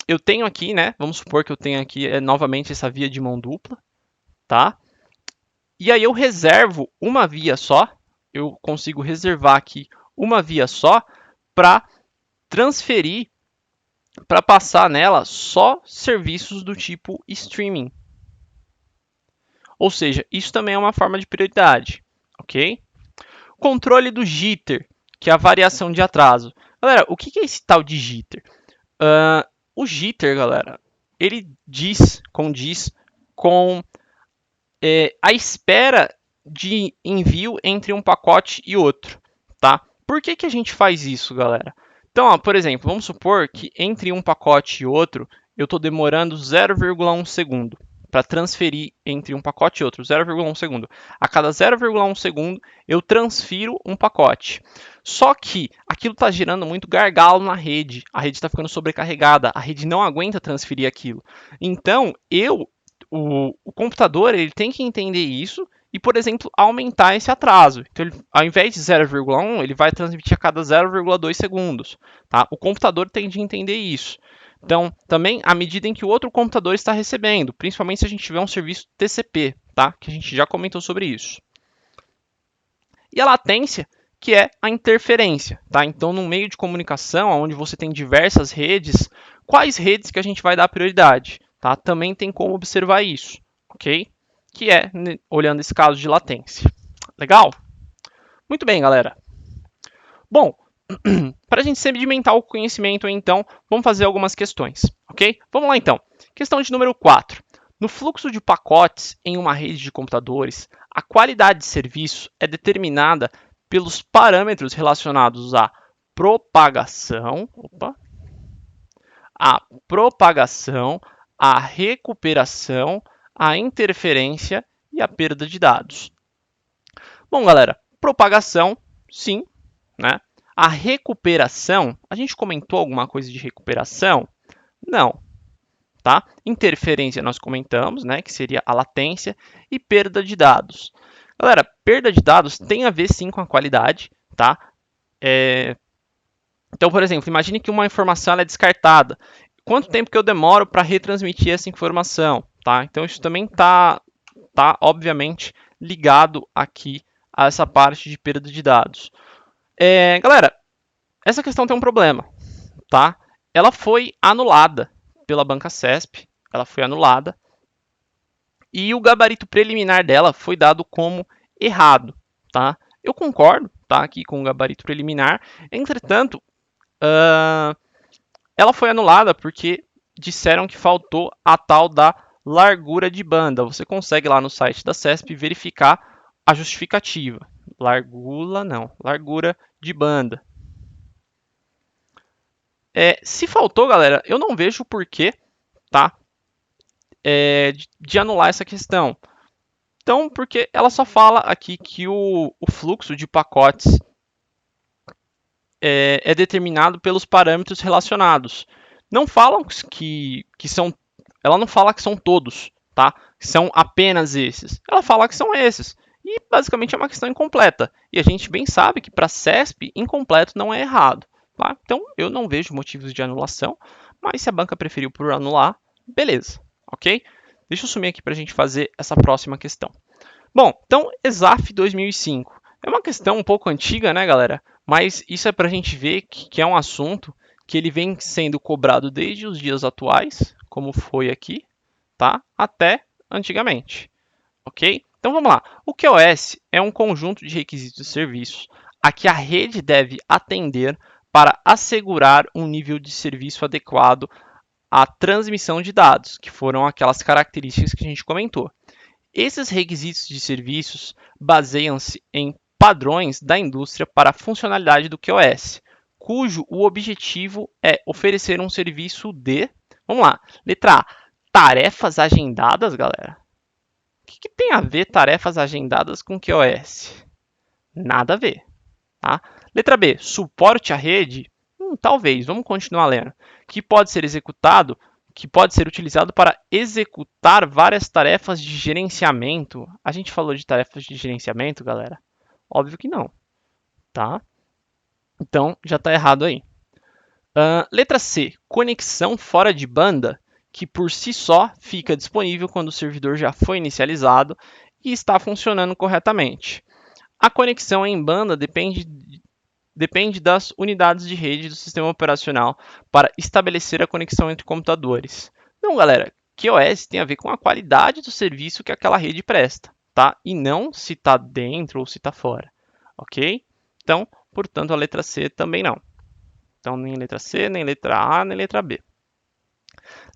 eu tenho aqui, né? Vamos supor que eu tenho aqui novamente essa via de mão dupla, tá? E aí eu reservo uma via só. Eu consigo reservar aqui uma via só para transferir, para passar nela só serviços do tipo streaming. Ou seja, isso também é uma forma de prioridade, ok? Controle do jitter, que é a variação de atraso. Galera, o que é esse tal de jitter? O jitter, galera, ele condiz com a espera de envio entre um pacote e outro, tá? Por que a gente faz isso, galera? Então, ó, por exemplo, vamos supor que entre um pacote e outro, eu estou demorando 0,1 segundo para transferir entre um pacote e outro, 0,1 segundo. A cada 0,1 segundo, eu transfiro um pacote. Só que aquilo está gerando muito gargalo na rede, a rede está ficando sobrecarregada, a rede não aguenta transferir aquilo. Então, o computador ele tem que entender isso e, por exemplo, aumentar esse atraso. Então, ao invés de 0,1, ele vai transmitir a cada 0,2 segundos. Tá? O computador tem de entender isso. Então, também à medida em que o outro computador está recebendo, principalmente se a gente tiver um serviço TCP, tá? Que a gente já comentou sobre isso. E a latência, que é a interferência. Tá? Então, no meio de comunicação, onde você tem diversas redes, quais redes que a gente vai dar prioridade? tá? Também tem como observar isso, ok? Que é olhando esse caso de latência. Legal? Muito bem, galera. Bom, para a gente sedimentar o conhecimento, então, vamos fazer algumas questões, ok? Vamos lá, então. Questão de número 4. No fluxo de pacotes em uma rede de computadores, a qualidade de serviço é determinada pelos parâmetros relacionados à propagação, a recuperação, a interferência e a perda de dados. Bom, galera, propagação, sim, né? A recuperação, a gente comentou alguma coisa de recuperação? Não, tá? Interferência nós comentamos, né, que seria a latência, e perda de dados. Galera, perda de dados tem a ver sim com a qualidade, tá? Então, por exemplo, imagine que uma informação é descartada. Quanto tempo que eu demoro para retransmitir essa informação, tá? Então, isso também tá obviamente ligado aqui a essa parte de perda de dados. Galera, essa questão tem um problema, tá? Ela foi anulada pela banca CESP, ela foi anulada, e o gabarito preliminar dela foi dado como errado, tá? Eu concordo, tá, aqui com o gabarito preliminar, entretanto, ela foi anulada porque disseram que faltou a tal da largura de banda. Você consegue lá no site da CESP verificar a justificativa. Largura de banda. Se faltou, galera, eu não vejo o porquê, tá, de anular essa questão. Então, porque ela só fala aqui que o fluxo de pacotes é determinado pelos parâmetros relacionados. Não falam que são, ela não fala que são todos, tá? Que são apenas esses. Ela fala que são esses. E basicamente é uma questão incompleta. E a gente bem sabe que para CESP, incompleto não é errado. Tá? Então eu não vejo motivos de anulação, mas se a banca preferiu por anular, beleza, ok? Deixa eu sumir aqui para a gente fazer essa próxima questão. Bom, então ESAF 2005. É uma questão um pouco antiga, né, galera? Mas isso é para a gente ver que é um assunto que ele vem sendo cobrado desde os dias atuais, como foi aqui, tá? Até antigamente, ok? Então vamos lá. O QoS é um conjunto de requisitos e serviços a que a rede deve atender para assegurar um nível de serviço adequado à transmissão de dados, que foram aquelas características que a gente comentou. Esses requisitos de serviços baseiam-se em padrões da indústria para a funcionalidade do QoS, cujo o objetivo é oferecer um serviço de, vamos lá, letra A, tarefas agendadas, galera. O que tem a ver tarefas agendadas com QoS? Nada a ver, tá? Letra B, suporte à rede? Talvez, vamos continuar lendo. Que pode ser executado, que pode ser utilizado para executar várias tarefas de gerenciamento. A gente falou de tarefas de gerenciamento, galera? Óbvio que não, tá? Então, já está errado aí. Letra C, conexão fora de banda, que por si só fica disponível quando o servidor já foi inicializado e está funcionando corretamente. A conexão em banda depende das unidades de rede do sistema operacional para estabelecer a conexão entre computadores. Então, galera, QoS tem a ver com a qualidade do serviço que aquela rede presta, tá? E não se está dentro ou se está fora, ok? Então, portanto, a letra C também não. Então, nem letra C, nem letra A, nem letra B.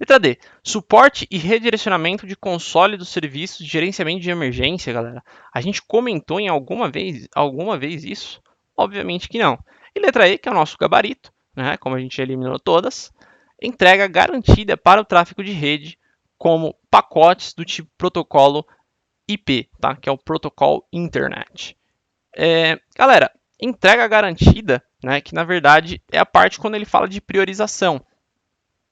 Letra D. Suporte e redirecionamento de console dos serviços de gerenciamento de emergência, galera. A gente comentou em alguma vez isso? Obviamente que não. E letra E, que é o nosso gabarito, né, como a gente eliminou todas, entrega garantida para o tráfego de rede como pacotes do tipo protocolo IP, tá? Que é o protocolo Internet. Galera, entrega garantida, né, que na verdade é a parte quando ele fala de priorização.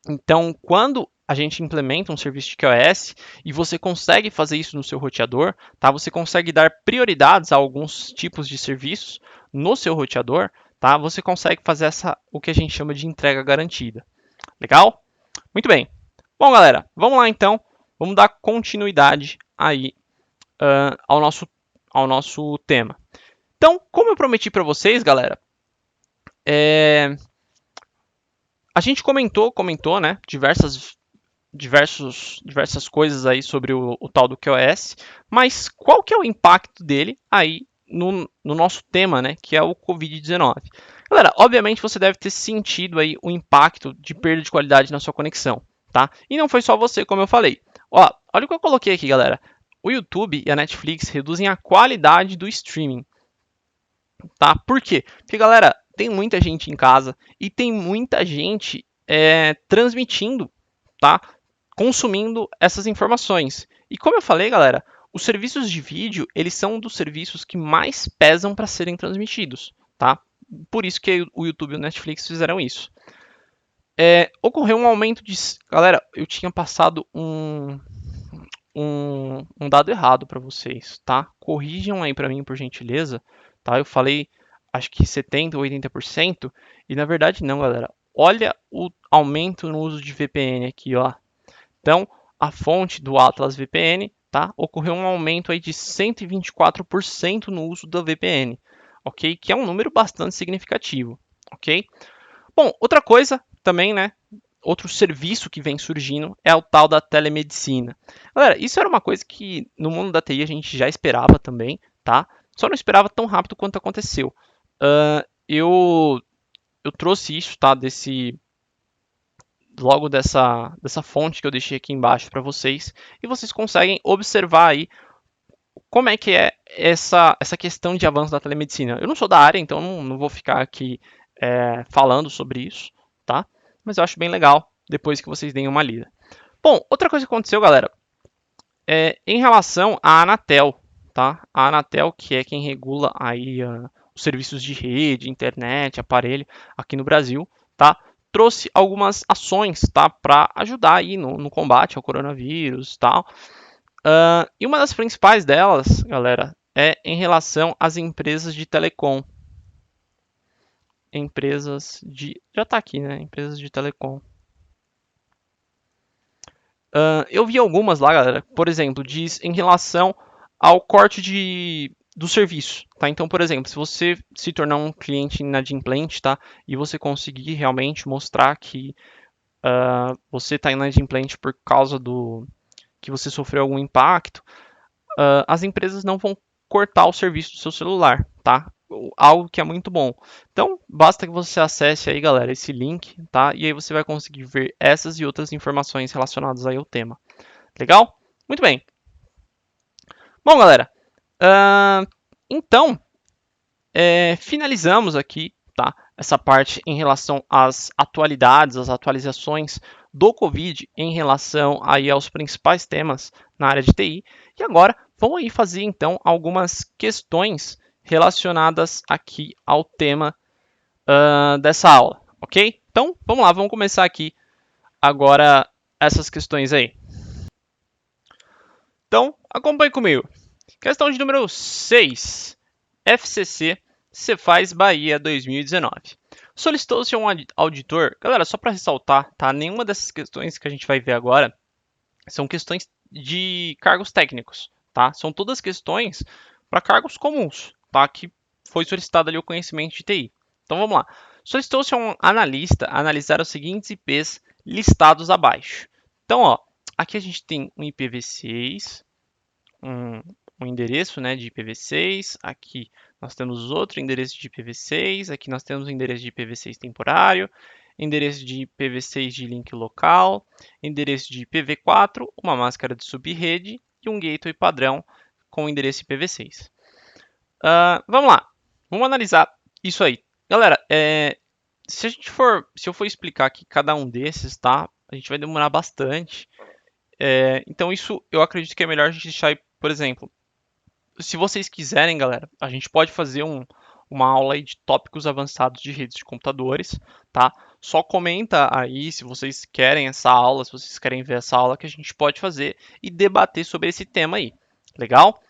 Então, quando a gente implementa um serviço de QoS e você consegue fazer isso no seu roteador, tá? Você consegue dar prioridades a alguns tipos de serviços no seu roteador, tá? Você consegue fazer o que a gente chama de entrega garantida. Legal? Muito bem. Bom, galera, vamos lá então. Vamos dar continuidade aí ao nosso tema. Então, como eu prometi para vocês, galera, a gente comentou, né, diversas coisas aí sobre o tal do QoS, mas qual que é o impacto dele aí no nosso tema, né, que é o Covid-19? Galera, obviamente você deve ter sentido aí o impacto de perda de qualidade na sua conexão, tá? E não foi só você, como eu falei. Ó, olha o que eu coloquei aqui, galera. O YouTube e a Netflix reduzem a qualidade do streaming, tá? Por quê? Porque, galera, tem muita gente em casa e tem muita gente transmitindo, tá? Consumindo essas informações. E como eu falei, galera, os serviços de vídeo, eles são um dos serviços que mais pesam para serem transmitidos, tá? Por isso que o YouTube e o Netflix fizeram isso. Ocorreu um aumento de... Galera, eu tinha passado um dado errado para vocês, tá? Corrijam aí para mim, por gentileza, tá? Eu falei, acho que 70% ou 80%, e na verdade não, galera. Olha o aumento no uso de VPN aqui, ó. Então, a fonte do Atlas VPN, tá? Ocorreu um aumento aí de 124% no uso da VPN, ok? Que é um número bastante significativo, ok? Bom, outra coisa também, né? Outro serviço que vem surgindo é o tal da telemedicina. Galera, isso era uma coisa que no mundo da TI a gente já esperava também, tá? Só não esperava tão rápido quanto aconteceu. Eu trouxe isso, tá? Logo dessa fonte que eu deixei aqui embaixo para vocês, e vocês conseguem observar aí como é que é essa questão de avanço da telemedicina. Eu não sou da área, então não vou ficar aqui falando sobre isso, tá? Mas eu acho bem legal depois que vocês deem uma lida. Bom, outra coisa que aconteceu, galera, em relação à Anatel, tá? A Anatel, que é quem regula aí os serviços de rede, internet, aparelho aqui no Brasil, tá? Trouxe algumas ações, tá? Para ajudar aí no combate ao coronavírus e tal. E uma das principais delas, galera, é em relação às empresas de telecom. Já tá aqui, né? Empresas de telecom. Eu vi algumas lá, galera. Por exemplo, diz em relação ao corte do serviço, tá? Então, por exemplo, se você se tornar um cliente inadimplente, tá? E você conseguir realmente mostrar que você está inadimplente por causa do que você sofreu algum impacto, as empresas não vão cortar o serviço do seu celular, tá? Algo que é muito bom. Então, basta que você acesse aí, galera, esse link, tá? E aí você vai conseguir ver essas e outras informações relacionadas aí ao tema. Legal? Muito bem. Bom, galera, então, finalizamos aqui, tá? Essa parte em relação às atualidades, às atualizações do Covid em relação aí aos principais temas na área de TI. E agora, vamos aí fazer então algumas questões relacionadas aqui ao tema dessa aula, ok? Então, vamos lá, vamos começar aqui agora essas questões aí. Então, acompanhe comigo. Questão de número 6. FCC Cefaz Bahia 2019. Solicitou-se um auditor. Galera, só para ressaltar, tá? Nenhuma dessas questões que a gente vai ver agora são questões de cargos técnicos, tá? São todas questões para cargos comuns, tá? Que foi solicitado ali o conhecimento de TI. Então vamos lá. Solicitou-se um analista analisar os seguintes IPs listados abaixo. Então, ó, aqui a gente tem um IPv6, um endereço, né, de IPv6. Aqui nós temos outro endereço de IPv6. Aqui nós temos o endereço de IPv6 temporário, endereço de IPv6 de link local, endereço de IPv4, uma máscara de subrede e um gateway padrão com o endereço IPv6. Vamos lá, vamos analisar isso aí. Galera, se eu for explicar aqui cada um desses, tá? A gente vai demorar bastante. Então isso eu acredito que é melhor a gente deixar aí, por exemplo, se vocês quiserem, galera, a gente pode fazer uma aula aí de tópicos avançados de redes de computadores, tá? Só comenta aí se vocês querem essa aula, se vocês querem ver essa aula que a gente pode fazer e debater sobre esse tema aí. Legal?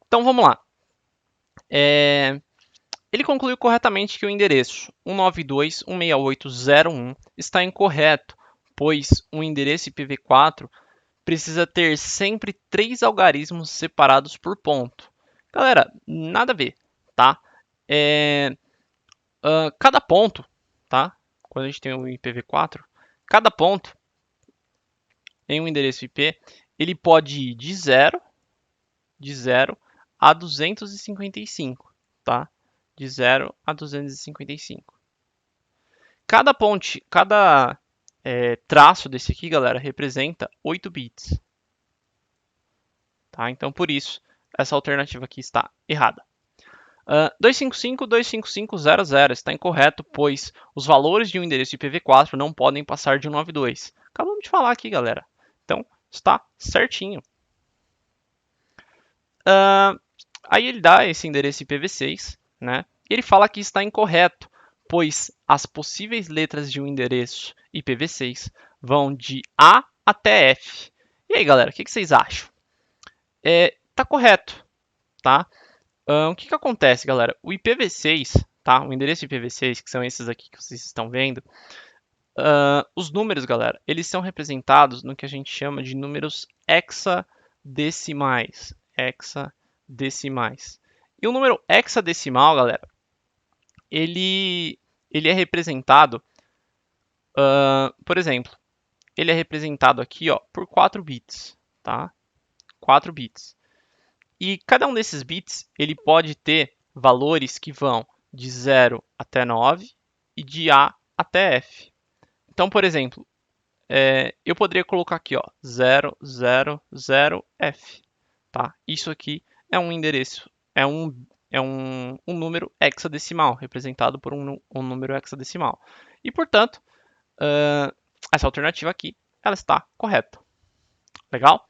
Então vamos lá. Ele concluiu corretamente que o endereço 192.168.0.1 está incorreto, pois o endereço IPv4 precisa ter sempre 3 algarismos separados por ponto. Galera, nada a ver, tá? Cada ponto, tá? Quando a gente tem o IPv4, cada ponto em um endereço IP, ele pode ir de 0 a 255, tá? De 0 a 255. Cada traço desse aqui, galera, representa 8 bits. Tá? Então, por isso, essa alternativa aqui está errada. 255.255.00 está incorreto, pois os valores de um endereço IPv4 não podem passar de 192. Acabamos de falar aqui, galera. Então, está certinho. Aí ele dá esse endereço IPv6, né? E ele fala que está incorreto, pois as possíveis letras de um endereço IPv6 vão de A até F. E aí, galera, o que vocês acham? Tá correto, tá? O que acontece, galera? O IPv6, tá? O endereço IPv6, que são esses aqui que vocês estão vendo, os números, galera, eles são representados no que a gente chama de números hexadecimais. E o número hexadecimal, galera, ele é representado, por exemplo, ele é representado aqui, ó, por 4 bits, tá? 4 bits. E cada um desses bits, ele pode ter valores que vão de 0 até 9 e de A até F. Então, por exemplo, eu poderia colocar aqui, ó, 0, 0, 0, F. Tá? Isso aqui é um endereço, é um número hexadecimal, representado por um número hexadecimal. E, portanto, essa alternativa aqui, ela está correta. Legal?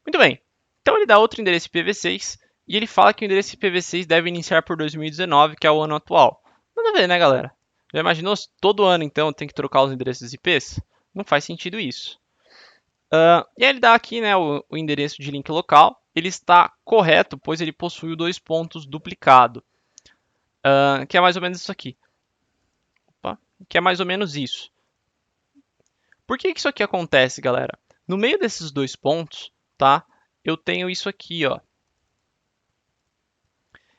Muito bem. Então ele dá outro endereço IPv6 e ele fala que o endereço IPv6 deve iniciar por 2019, que é o ano atual. Nada a ver, né, galera? Já imaginou se todo ano, então, tem que trocar os endereços IPs? Não faz sentido isso. E aí ele dá aqui, né, o endereço de link local. Ele está correto, pois ele possui o 2 pontos duplicado, que é mais ou menos isso aqui. Que é mais ou menos isso. Por que isso aqui acontece, galera? No meio desses 2 pontos, tá? Eu tenho isso aqui, ó.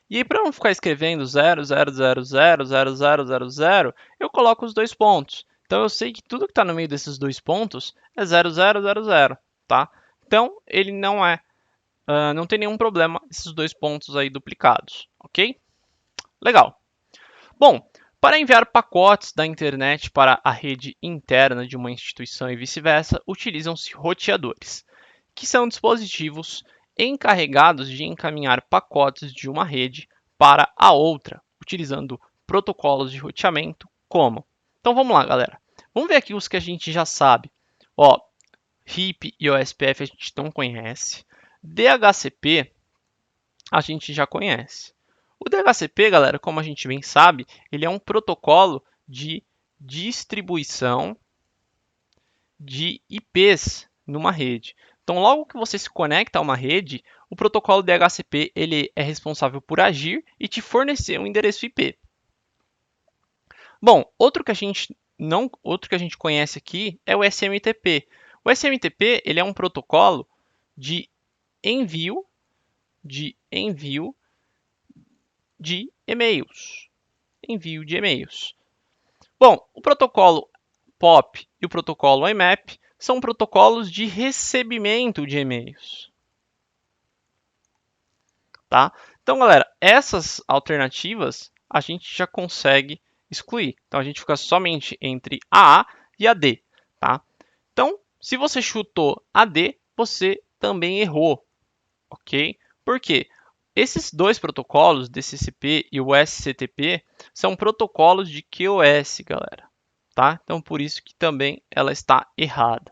E aí, para não ficar escrevendo 0, 0, 0, 0, 0, 0, 0, 0, eu coloco os 2 pontos. Então, eu sei que tudo que está no meio desses 2 pontos é 0, 0, 0, 0, tá? Então, ele não não tem nenhum problema esses 2 pontos aí duplicados, ok? Legal. Bom, para enviar pacotes da internet para a rede interna de uma instituição e vice-versa, utilizam-se roteadores, que são dispositivos encarregados de encaminhar pacotes de uma rede para a outra, utilizando protocolos de roteamento como. Então vamos lá, galera. Vamos ver aqui os que a gente já sabe. Ó, RIP e OSPF a gente não conhece. DHCP a gente já conhece. O DHCP, galera, como a gente bem sabe, ele é um protocolo de distribuição de IPs numa rede. Então, logo que você se conecta a uma rede, o protocolo DHCP ele é responsável por agir e te fornecer um endereço IP. Bom, outro que a gente conhece aqui é o SMTP. O SMTP ele é um protocolo de envio de e-mails. Bom, o protocolo POP e o protocolo IMAP são protocolos de recebimento de e-mails. Tá? Então, galera, essas alternativas a gente já consegue excluir. Então, a gente fica somente entre a A e a D. Tá? Então, se você chutou a D, você também errou. Ok? Por quê? Esses dois protocolos, DCCP e o SCTP, são protocolos de QoS, galera. Tá? Então, por isso que também ela está errada.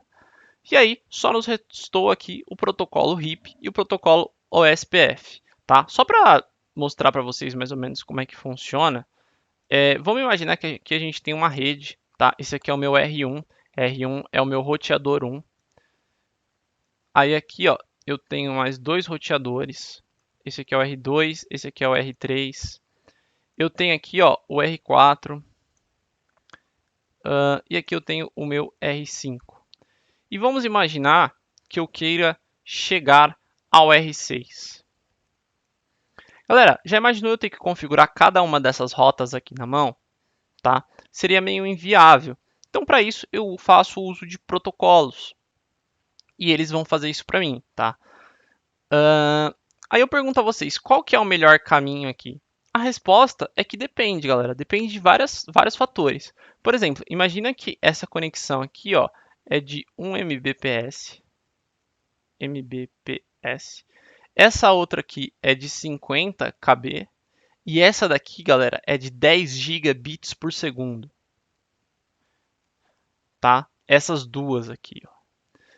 E aí, só nos restou aqui o protocolo RIP e o protocolo OSPF. Tá? Só para mostrar para vocês mais ou menos como é que funciona, vamos imaginar que a gente tem uma rede. Tá? Esse aqui é o meu R1. R1 é o meu roteador 1. Aí aqui, ó, eu tenho mais 2 roteadores. Esse aqui é o R2, esse aqui é o R3. Eu tenho aqui, ó, o R4. E aqui eu tenho o meu R5. E vamos imaginar que eu queira chegar ao R6. Galera, já imaginou eu ter que configurar cada uma dessas rotas aqui na mão? Tá? Seria meio inviável. Então, para isso, eu faço uso de protocolos. e eles vão fazer isso para mim, tá? Aí eu pergunto a vocês, qual que é o melhor caminho aqui? A resposta é que depende, galera. Depende de vários fatores. Por exemplo, imagina que essa conexão aqui, ó, é de 1 Mbps. Essa outra aqui é de 50 KB. E essa daqui, galera, é de 10 gigabits por segundo. Tá? Essas duas aqui, ó.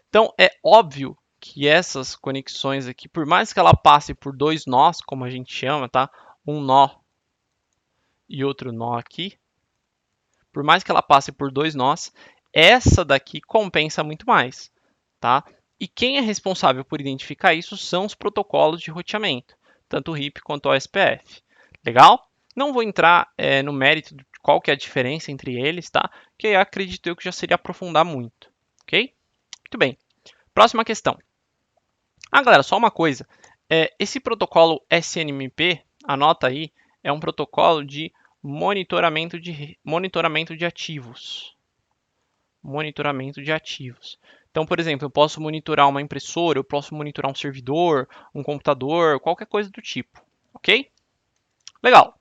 Então, é óbvio que essas conexões aqui, por mais que ela passe por dois nós, como a gente chama, tá? Um nó e outro nó aqui, por mais que ela passe por dois nós, essa daqui compensa muito mais, tá? E quem é responsável por identificar isso são os protocolos de roteamento, tanto o RIP quanto o OSPF. Legal? Não vou entrar no mérito de qual que é a diferença entre eles, tá? Que eu acredito eu que já seria aprofundar muito, ok? Muito bem. Próxima questão. Galera, só uma coisa. Esse protocolo SNMP, anota aí, é um protocolo de monitoramento de ativos. Monitoramento de ativos. Então, por exemplo, eu posso monitorar uma impressora, eu posso monitorar um servidor, um computador, qualquer coisa do tipo. Ok? Legal.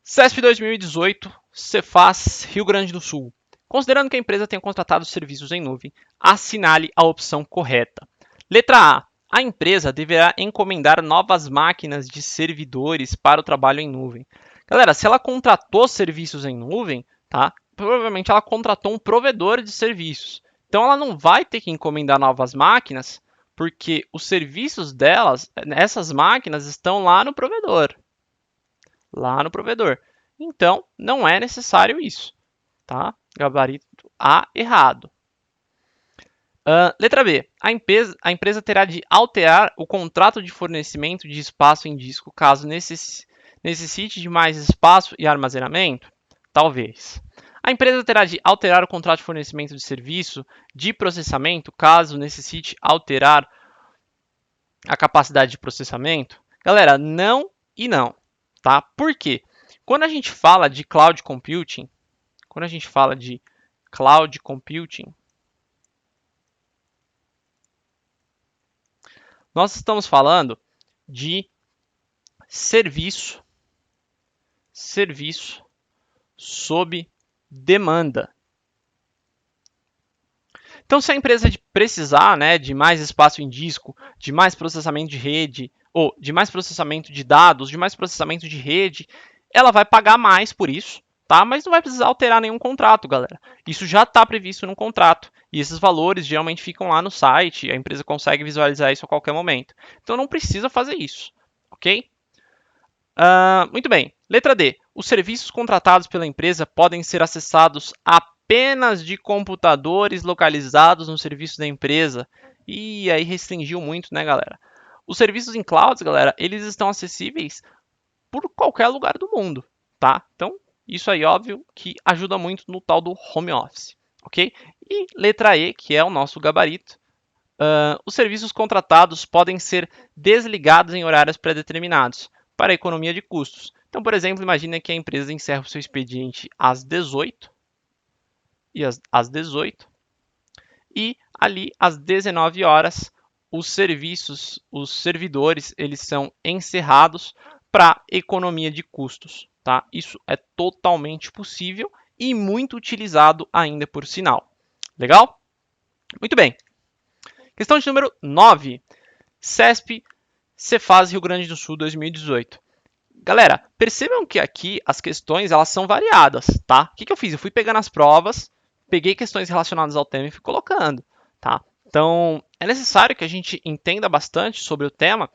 CESP 2018, Cefaz, Rio Grande do Sul. Considerando que a empresa tenha contratado serviços em nuvem, assinale a opção correta. Letra A. A empresa deverá encomendar novas máquinas de servidores para o trabalho em nuvem. Galera, se ela contratou serviços em nuvem, tá? Provavelmente ela contratou um provedor de serviços. Então ela não vai ter que encomendar novas máquinas, porque os serviços delas, essas máquinas estão lá no provedor. Lá no provedor. Então, não é necessário isso, tá? Gabarito A errado. Letra B. A empresa terá de alterar o contrato de fornecimento de espaço em disco caso necessite de mais espaço e armazenamento? Talvez. A empresa terá de alterar o contrato de fornecimento de serviço de processamento caso necessite alterar a capacidade de processamento? Galera, não e não, tá? Por quê? Quando a gente fala de cloud computing, nós estamos falando de serviço sob demanda. Então, se a empresa precisar, né, de mais espaço em disco, de mais processamento de rede, ou de mais processamento de dados, de mais processamento de rede, ela vai pagar mais por isso, tá? Mas não vai precisar alterar nenhum contrato, galera. Isso já está previsto no contrato. E esses valores geralmente ficam lá no site, a empresa consegue visualizar isso a qualquer momento. Então não precisa fazer isso, ok? Muito bem. Letra D. Os serviços contratados pela empresa podem ser acessados apenas de computadores localizados no serviço da empresa. E aí restringiu muito, né, galera? Os serviços em clouds, galera, eles estão acessíveis por qualquer lugar do mundo, tá? Então, isso aí, óbvio, que ajuda muito no tal do home office, ok? E letra E, que é o nosso gabarito. Os serviços contratados podem ser desligados em horários pré-determinados para economia de custos. Então, por exemplo, imagine que a empresa encerra o seu expediente às 18 e ali às 19 horas os servidores, eles são encerrados para economia de custos, tá? Isso é totalmente possível e muito utilizado ainda por sinal. Legal? Muito bem. Questão de número 9. CESP Cefaz Rio Grande do Sul 2018. Galera, percebam que aqui as questões elas são variadas, tá? O que eu fiz? Eu fui pegando as provas, peguei questões relacionadas ao tema e fui colocando, tá? Então, é necessário que a gente entenda bastante sobre o tema,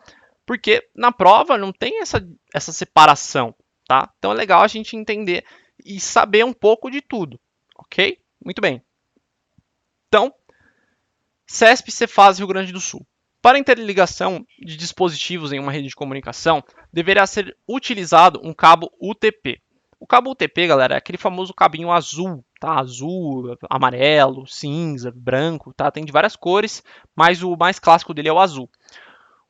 porque na prova não tem essa separação, tá? Então é legal a gente entender e saber um pouco de tudo, ok? Muito bem. Então, CESP Cefaz Rio Grande do Sul. Para a interligação de dispositivos em uma rede de comunicação, deverá ser utilizado um cabo UTP. O cabo UTP, galera, é aquele famoso cabinho azul, tá? Azul, amarelo, cinza, branco, tá? Tem de várias cores, mas o mais clássico dele é o azul.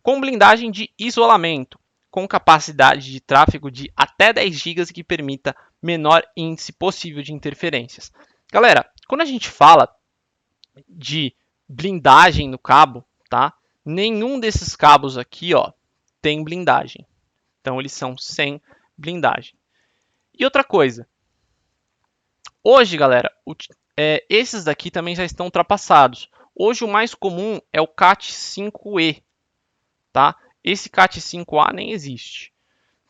Com blindagem de isolamento, com capacidade de tráfego de até 10 GB que permita menor índice possível de interferências. Galera, quando a gente fala de blindagem no cabo, tá? Nenhum desses cabos aqui, ó, tem blindagem. Então eles são sem blindagem. E outra coisa, hoje, galera, esses daqui também já estão ultrapassados. Hoje o mais comum é o CAT5E, tá? Esse CAT5A nem existe.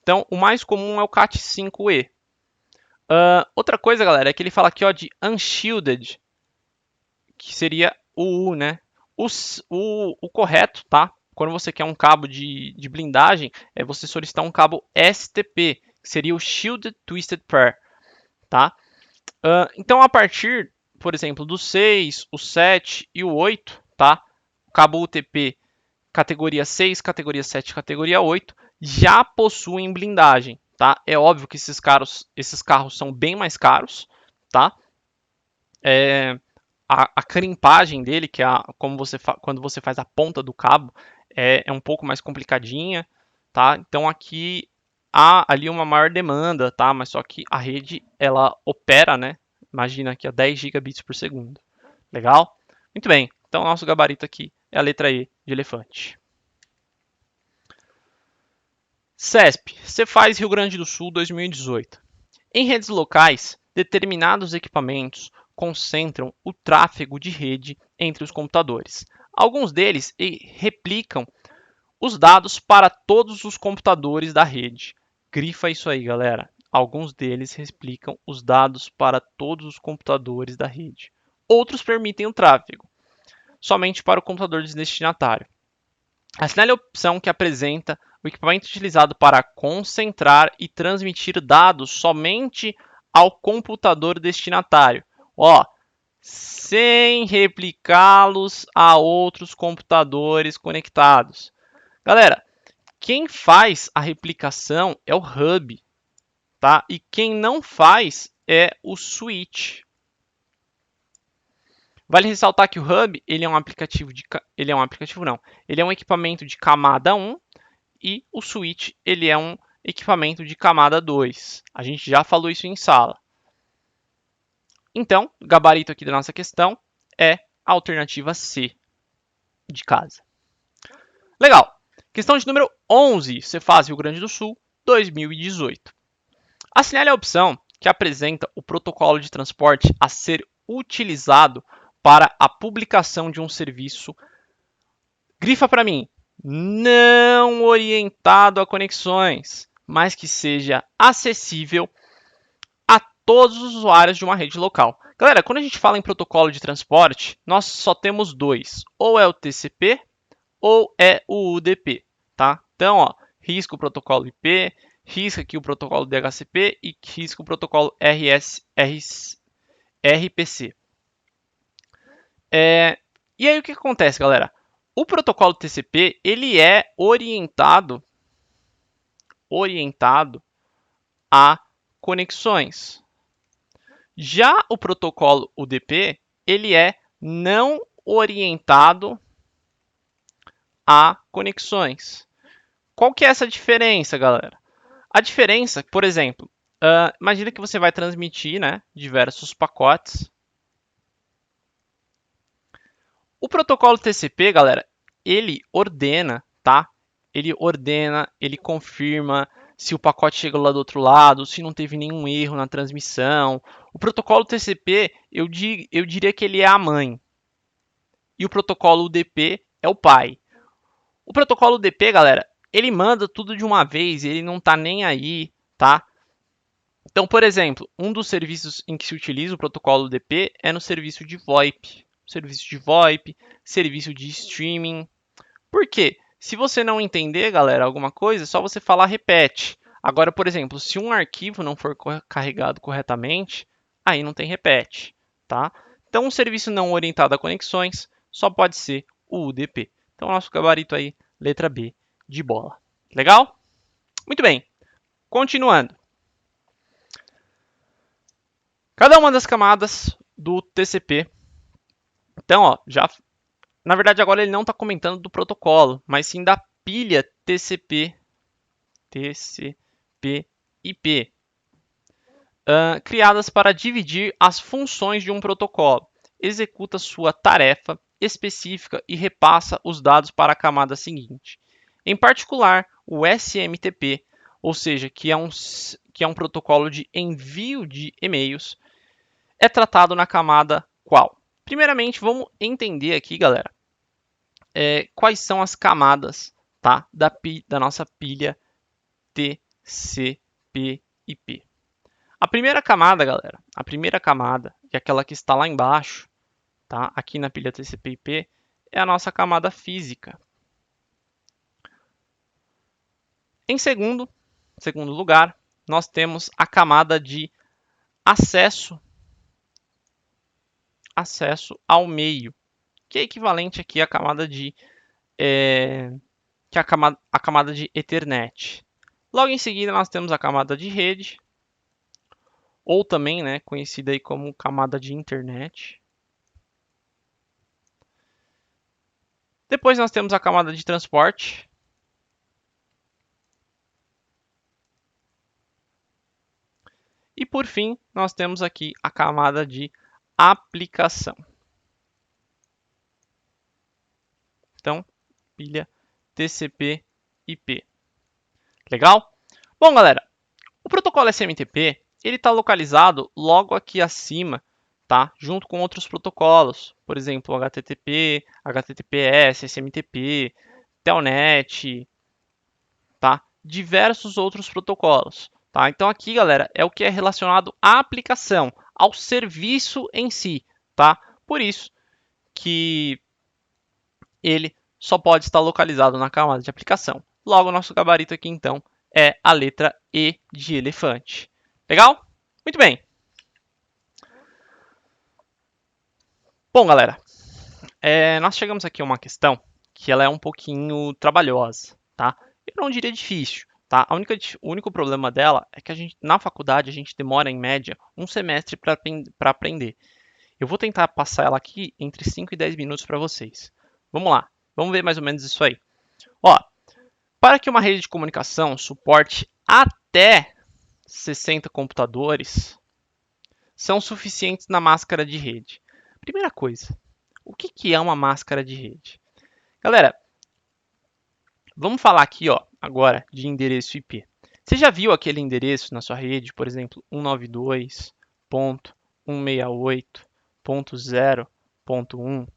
Então o mais comum é o CAT5E. Outra coisa, galera, é que ele fala aqui ó, de unshielded, que seria o U, né? O correto, tá? Quando você quer um cabo de blindagem, é você solicitar um cabo STP, que seria o Shielded Twisted Pair, tá? Então, a partir, por exemplo, do 6, o 7 e o 8, tá? Cabo UTP categoria 6, categoria 7, categoria 8, já possuem blindagem, tá? É óbvio que esses carros são bem mais caros, tá? A carimpagem dele, que é quando você faz a ponta do cabo, é um pouco mais complicadinha, tá? Então aqui há ali uma maior demanda, tá? Mas só que a rede ela opera, né? Imagina aqui a 10 gigabits por segundo. Legal? Muito bem. Então nosso gabarito aqui é a letra E de elefante. CESP, Cefaz Rio Grande do Sul 2018. Em redes locais, determinados equipamentos concentram o tráfego de rede entre os computadores. Alguns deles replicam os dados para todos os computadores da rede. Grifa isso aí, galera. Alguns deles replicam os dados para todos os computadores da rede. Outros permitem o tráfego somente para o computador destinatário. Assinale a opção que apresenta o equipamento utilizado para concentrar e transmitir dados somente ao computador destinatário, ó, sem replicá-los a outros computadores conectados. Galera, quem faz a replicação é o hub, tá? E quem não faz é o switch. Vale ressaltar que o hub ele é um equipamento de camada 1 e o switch ele é um equipamento de camada 2. A gente já falou isso em sala. Então, o gabarito aqui da nossa questão é a alternativa C de casa. Legal. Questão de número 11, Cefaz Rio Grande do Sul, 2018. Assinale a opção que apresenta o protocolo de transporte a ser utilizado para a publicação de um serviço. Grifa para mim. Não orientado a conexões, mas que seja acessível a todos os usuários de uma rede local. Galera, quando a gente fala em protocolo de transporte, nós só temos dois, ou é o TCP ou é o UDP, tá? Então, ó, risca o protocolo IP, risca aqui o protocolo DHCP e risca o protocolo RPC. E aí o que acontece, galera? O protocolo TCP ele é orientado a conexões. Já o protocolo UDP ele é não orientado a conexões. Qual que é essa diferença, galera? A diferença, por exemplo, imagina que você vai transmitir, né, diversos pacotes. O protocolo TCP, galera, ele ordena, tá? Ele confirma se o pacote chegou lá do outro lado, se não teve nenhum erro na transmissão. O protocolo TCP, eu diria que ele é a mãe. E o protocolo UDP é o pai. O protocolo UDP, galera, ele manda tudo de uma vez, ele não tá nem aí, tá? Então, por exemplo, um dos serviços em que se utiliza o protocolo UDP é no serviço de VoIP. Serviço de streaming. Por quê? Se você não entender, galera, alguma coisa, é só você falar repete. Agora, por exemplo, se um arquivo não for carregado corretamente, aí não tem repete, tá? Então, um serviço não orientado a conexões só pode ser o UDP. Então, nosso gabarito aí, letra B de bola. Legal? Muito bem. Continuando. Cada uma das camadas do TCP. Então, ó, na verdade agora ele não está comentando do protocolo, mas sim da pilha TCP/IP, criadas para dividir as funções de um protocolo. executa sua tarefa específica e repassa os dados para a camada seguinte. Em particular, o SMTP, ou seja, que é um protocolo de envio de e-mails, é tratado na camada qual? Primeiramente, vamos entender aqui, galera, quais são as camadas, tá, da nossa pilha TCP/IP. A primeira camada, galera, que é aquela que está lá embaixo, tá, aqui na pilha TCP/IP, é a nossa camada física. Em segundo lugar, nós temos a camada de acesso ao meio, que é equivalente aqui à camada de a camada de Ethernet. Logo em seguida, nós temos a camada de rede, ou também, né, conhecida aí como camada de internet. Depois nós temos a camada de transporte. E por fim, nós temos aqui a camada de aplicação. Então, pilha TCP/IP. Legal? Bom, galera, o protocolo SMTP ele está localizado logo aqui acima, tá? Junto com outros protocolos, por exemplo, HTTP, HTTPS, SMTP, Telnet, tá? Diversos outros protocolos, tá? Então aqui, galera, é o que é relacionado à aplicação, ao serviço em si, tá? Por isso que ele só pode estar localizado na camada de aplicação. Logo, nosso gabarito aqui, então, é a letra E de elefante. Legal? Muito bem. Bom, galera, nós chegamos aqui a uma questão que ela é um pouquinho trabalhosa, tá? Eu não diria difícil, tá? O único problema dela é que na faculdade a gente demora, em média, um semestre para aprender. Eu vou tentar passar ela aqui entre 5 e 10 minutos para vocês. Vamos lá, vamos ver mais ou menos isso aí. Ó, para que uma rede de comunicação suporte até 60 computadores, são suficientes na máscara de rede. Primeira coisa, o que é uma máscara de rede? Galera, vamos falar aqui, ó, agora de endereço IP. Você já viu aquele endereço na sua rede, por exemplo, 192.168.0.1?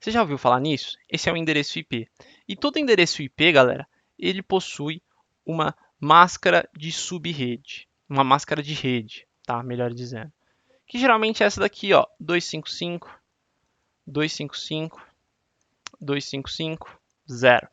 Você já ouviu falar nisso? Esse é o endereço IP. E todo endereço IP, galera, ele possui uma máscara de subrede, uma máscara de rede, tá? Melhor dizendo. Que geralmente é essa daqui, ó, 255.255.255.0,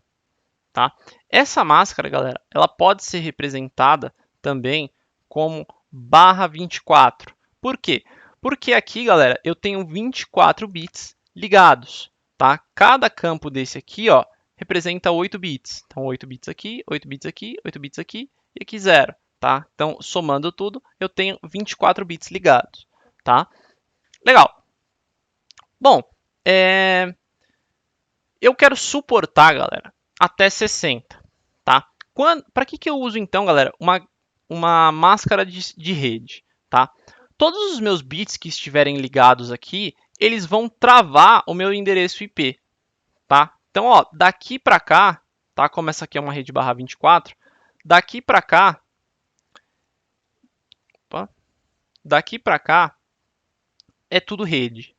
tá? Essa máscara, galera, ela pode ser representada também como /24. Por quê? Porque aqui, galera, eu tenho 24 bits ligados, tá? Cada campo desse aqui, ó, representa 8 bits. Então, 8 bits aqui, 8 bits aqui, 8 bits aqui e aqui 0, tá? Então, somando tudo, eu tenho 24 bits ligados, tá? Legal. Bom, eu quero suportar, galera, até 60, tá? Para que eu uso, então, galera, uma máscara de rede, tá? Todos os meus bits que estiverem ligados aqui, eles vão travar o meu endereço IP, tá? Então, ó, daqui para cá, tá? Como essa aqui é uma rede /24, daqui para cá, é tudo rede.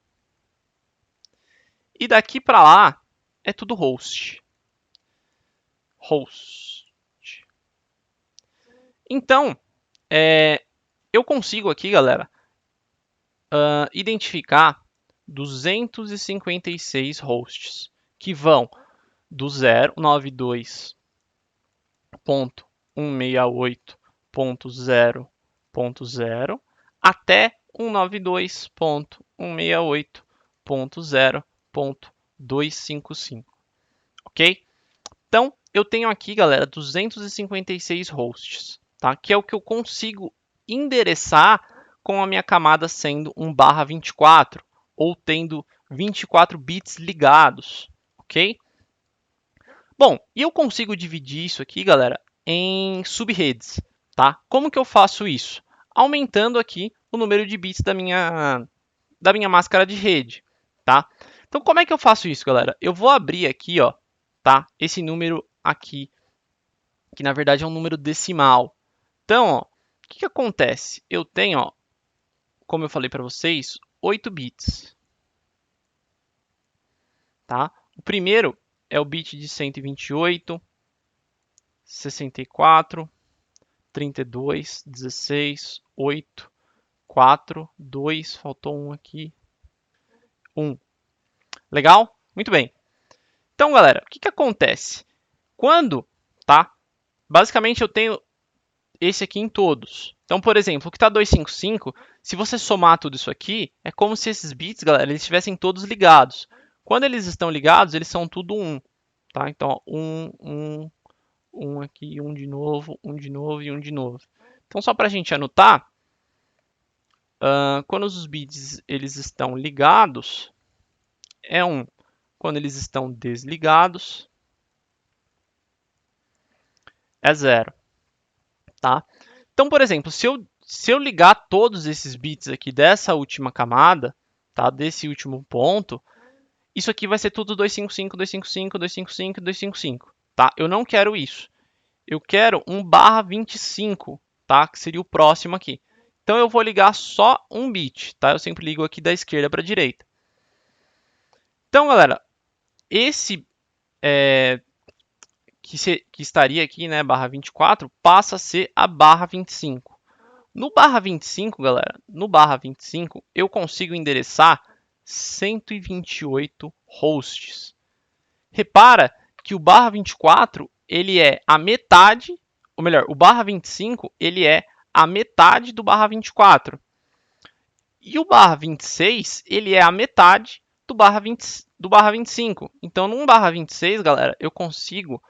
E daqui para lá é tudo host. Então, eu consigo aqui, galera, identificar 256 hosts que vão do 092.168.0.0 até 192.168.0.255, ok? Então, eu tenho aqui, galera, 256 hosts, tá? Que é o que eu consigo endereçar com a minha camada sendo um /24 ou tendo 24 bits ligados, ok? Bom, e eu consigo dividir isso aqui, galera, em subredes, tá? Como que eu faço isso? Aumentando aqui o número de bits da minha máscara de rede, tá? Então, como é que eu faço isso, galera? Eu vou abrir aqui, ó, tá? Esse número aqui, que na verdade é um número decimal. Então, ó, o que acontece? Eu tenho, ó, como eu falei para vocês, 8 bits, tá? O primeiro é o bit de 128, 64, 32, 16, 8, 4, 2, faltou um aqui, 1. Legal? Muito bem. Então, galera, o que acontece? Quando, tá? Basicamente eu tenho esse aqui em todos. Então, por exemplo, o que está 255, se você somar tudo isso aqui, é como se esses bits, galera, eles estivessem todos ligados. Quando eles estão ligados, eles são tudo 1. Tá? Então, ó, 1 aqui, 1 de novo, 1 de novo e 1 de novo. Então, só para a gente anotar, quando os bits eles estão ligados, é 1. Quando eles estão desligados, é 0. Tá? Então, por exemplo, se eu ligar todos esses bits aqui dessa última camada, tá? Desse último ponto, isso aqui vai ser tudo 255, 255, 255, 255, tá? Eu não quero isso. Eu quero um /25, tá? Que seria o próximo aqui. Então, eu vou ligar só um bit, tá? Eu sempre ligo aqui da esquerda para a direita. Então, galera, esse que estaria aqui, né, /24, passa a ser a /25. No /25, galera, no /25, eu consigo endereçar 128 hosts. Repara que o /24, ele é a metade, ou melhor, o /25, ele é a metade do /24. E o /26, ele é a metade do /25. Então, no /26, galera, eu consigo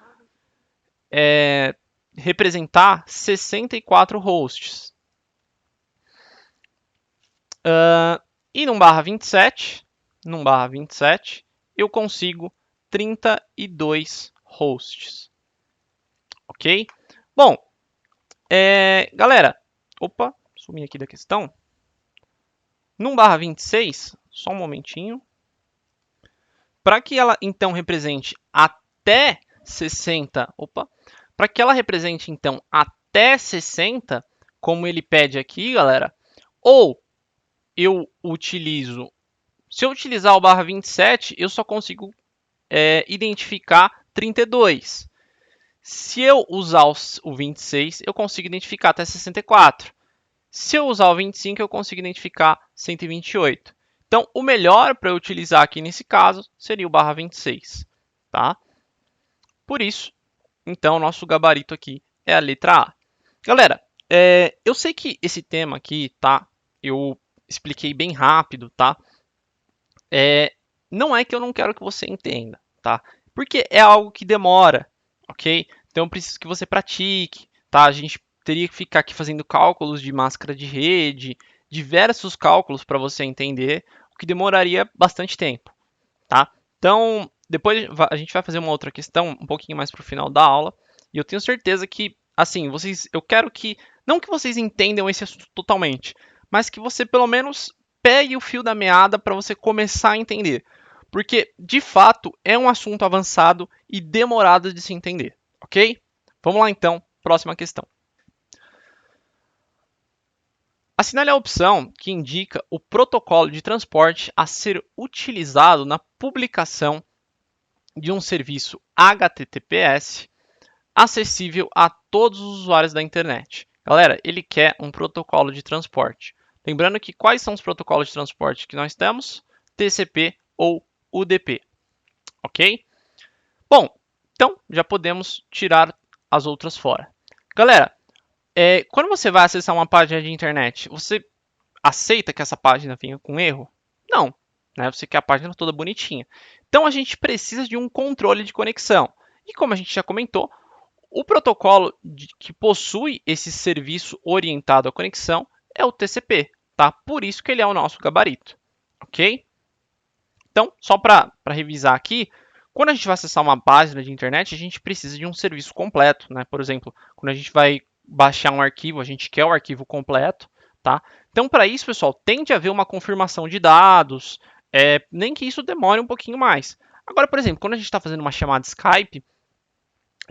representar 64 hosts. E num /27, eu consigo 32 hosts. Ok? Bom, galera, opa, sumi aqui da questão. Num /26, só um momentinho. Para que ela então represente até 60, para que ela represente então até 60, como ele pede aqui, galera, ou eu utilizo, se eu utilizar o /27, eu só consigo identificar 32. Se eu usar o 26, eu consigo identificar até 64. Se eu usar o 25, eu consigo identificar 128. Então, o melhor para eu utilizar aqui nesse caso seria o /26, tá? Por isso, então, nosso gabarito aqui é a letra A. Galera, eu sei que esse tema aqui, tá? Eu expliquei bem rápido, tá? Não é que eu não quero que você entenda, tá? Porque é algo que demora, ok? Então, eu preciso que você pratique, tá? A gente teria que ficar aqui fazendo cálculos de máscara de rede, diversos cálculos para você entender, o que demoraria bastante tempo, tá? Então, depois a gente vai fazer uma outra questão um pouquinho mais para o final da aula, e eu tenho certeza que, assim, eu quero que, não que vocês entendam esse assunto totalmente, mas que você pelo menos pegue o fio da meada para você começar a entender, porque de fato é um assunto avançado e demorado de se entender, ok? Vamos lá então, próxima questão. Assinale a opção que indica o protocolo de transporte a ser utilizado na publicação de um serviço HTTPS acessível a todos os usuários da internet. Galera, ele quer um protocolo de transporte. Lembrando que quais são os protocolos de transporte que nós temos? TCP ou UDP, ok? Bom, então já podemos tirar as outras fora. Galera, quando você vai acessar uma página de internet, você aceita que essa página venha com erro? Não, né? Você quer a página toda bonitinha. Então a gente precisa de um controle de conexão. E como a gente já comentou, o protocolo que possui esse serviço orientado à conexão é o TCP, tá? Por isso que ele é o nosso gabarito, ok? Então, só para revisar aqui, quando a gente vai acessar uma página de internet, a gente precisa de um serviço completo, né? Por exemplo, quando a gente vai baixar um arquivo, a gente quer o arquivo completo, tá? Então, para isso, pessoal, tem de haver uma confirmação de dados, Nem que isso demore um pouquinho mais. Agora, por exemplo, quando a gente está fazendo uma chamada Skype,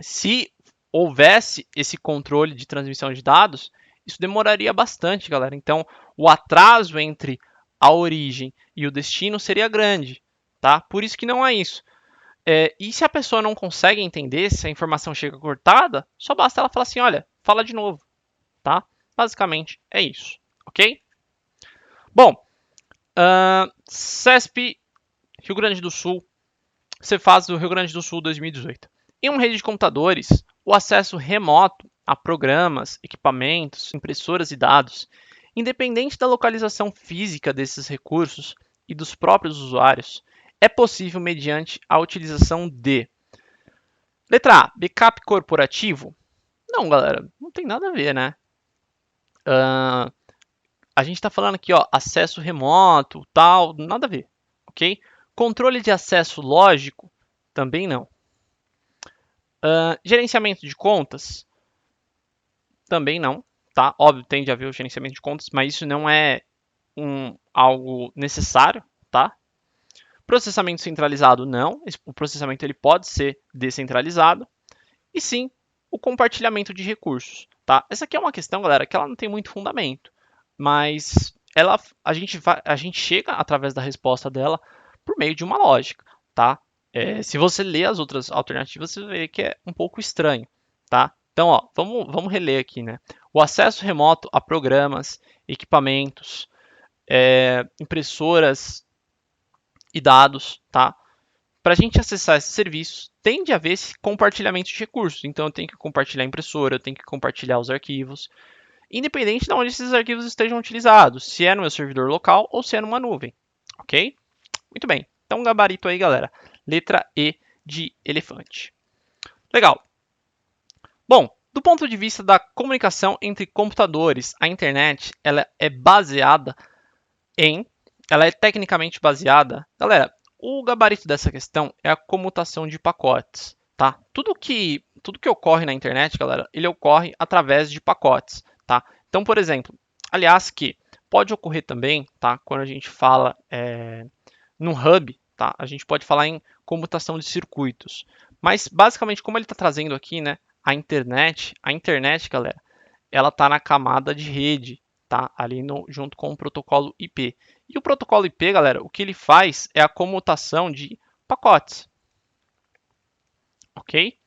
se houvesse esse controle de transmissão de dados, isso demoraria bastante, galera. Então, o atraso entre a origem e o destino seria grande, tá? Por isso que não é isso. E se a pessoa não consegue entender, se a informação chega cortada, só basta ela falar assim, olha, fala de novo, tá? Basicamente é isso, ok? Bom, CESP Rio Grande do Sul, Cefaz do Rio Grande do Sul 2018. Em uma rede de computadores, o acesso remoto a programas, equipamentos, impressoras e dados, independente da localização física desses recursos e dos próprios usuários, é possível mediante a utilização de letra A, backup corporativo. Não, galera, não tem nada a ver, né? A gente está falando aqui, ó, acesso remoto, tal, nada a ver, ok? Controle de acesso lógico, também não. Gerenciamento de contas, também não, tá? Óbvio, tende a haver o gerenciamento de contas, mas isso não é algo necessário, tá? Processamento centralizado, não. O processamento ele pode ser descentralizado. E sim, o compartilhamento de recursos, tá? Essa aqui é uma questão, galera, que ela não tem muito fundamento, mas a gente chega através da resposta dela por meio de uma lógica, tá? Se você ler as outras alternativas, você vê que é um pouco estranho, tá? Então, ó, vamos reler aqui, né? O acesso remoto a programas, equipamentos, impressoras e dados, tá? Para a gente acessar esses serviços, tem de haver esse compartilhamento de recursos. Então, eu tenho que compartilhar a impressora, eu tenho que compartilhar os arquivos, independente de onde esses arquivos estejam utilizados, se é no meu servidor local ou se é numa nuvem, ok? Muito bem. Então, gabarito aí, galera. Letra E de elefante. Legal. Bom, do ponto de vista da comunicação entre computadores, a internet ela é tecnicamente baseada. Galera, o gabarito dessa questão é a comutação de pacotes, tá? Tudo que ocorre na internet, galera, ele ocorre através de pacotes, tá? Então, por exemplo, aliás, que pode ocorrer também, tá? Quando a gente fala no hub, tá? A gente pode falar em comutação de circuitos. Mas, basicamente, como ele está trazendo aqui, né? A internet, galera, ela está na camada de rede, tá? Ali junto com o protocolo IP. E o protocolo IP, galera, o que ele faz é a comutação de pacotes, ok?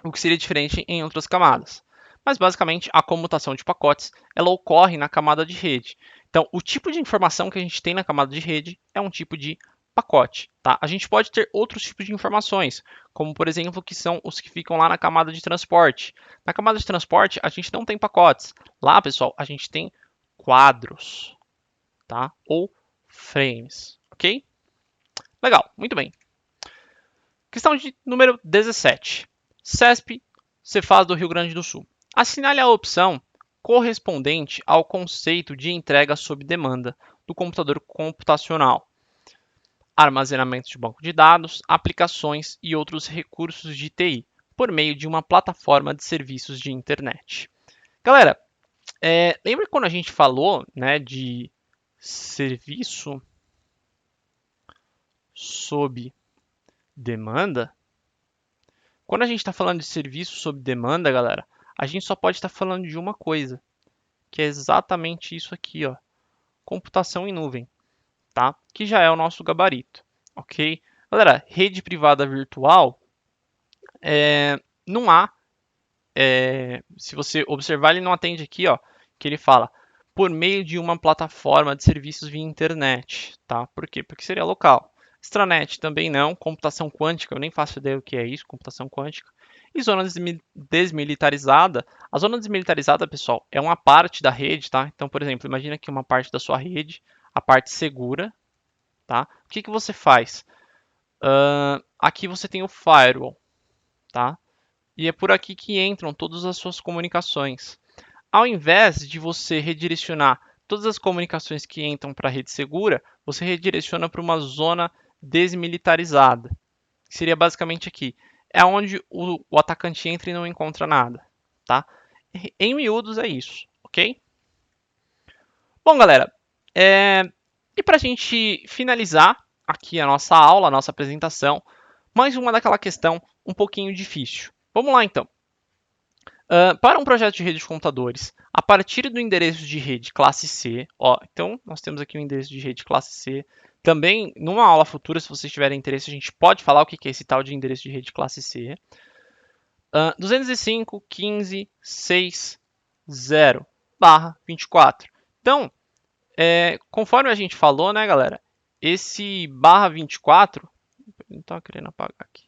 O que seria diferente em outras camadas. Mas, basicamente, a comutação de pacotes, ela ocorre na camada de rede. Então, o tipo de informação que a gente tem na camada de rede é um tipo de pacote, tá? A gente pode ter outros tipos de informações, como, por exemplo, que são os que ficam lá na camada de transporte. Na camada de transporte, a gente não tem pacotes. Lá, pessoal, a gente tem quadros, tá? Ou frames, ok? Legal, muito bem. Questão de número 17. CESP, Cefaz do Rio Grande do Sul. Assinale a opção correspondente ao conceito de entrega sob demanda do computador computacional, armazenamento de banco de dados, aplicações e outros recursos de TI, por meio de uma plataforma de serviços de internet. Galera, lembra quando a gente falou, né, de serviço sob demanda? Quando a gente está falando de serviço sob demanda, galera, a gente só pode estar falando de uma coisa, que é exatamente isso aqui, ó, computação em nuvem, tá? Que já é o nosso gabarito, ok? Galera, rede privada virtual, não há, se você observar, ele não atende aqui, ó, que ele fala por meio de uma plataforma de serviços via internet, tá? Por quê? Porque seria local. Extranet também não, computação quântica, eu nem faço ideia o que é isso, computação quântica. E zona desmilitarizada. A zona desmilitarizada, pessoal, é uma parte da rede, tá? Então, por exemplo, imagina que uma parte da sua rede, a parte segura, tá? O que você faz? Aqui você tem o firewall, tá? E é por aqui que entram todas as suas comunicações. Ao invés de você redirecionar todas as comunicações que entram para a rede segura, você redireciona para uma zona desmilitarizada. Que seria basicamente aqui. É onde o atacante entra e não encontra nada. Tá? Em miúdos é isso, ok? Bom, galera, E para a gente finalizar aqui a nossa aula, a nossa apresentação, mais uma daquela questão um pouquinho difícil. Vamos lá então. Para um projeto de rede de computadores, a partir do endereço de rede classe C, então nós temos aqui o endereço de rede classe C. Também, numa aula futura, se vocês tiverem interesse, a gente pode falar o que é esse tal de endereço de rede classe C. 205.15.6.0/24. Então, conforme a gente falou, né, galera, esse barra 24, não estava querendo apagar aqui.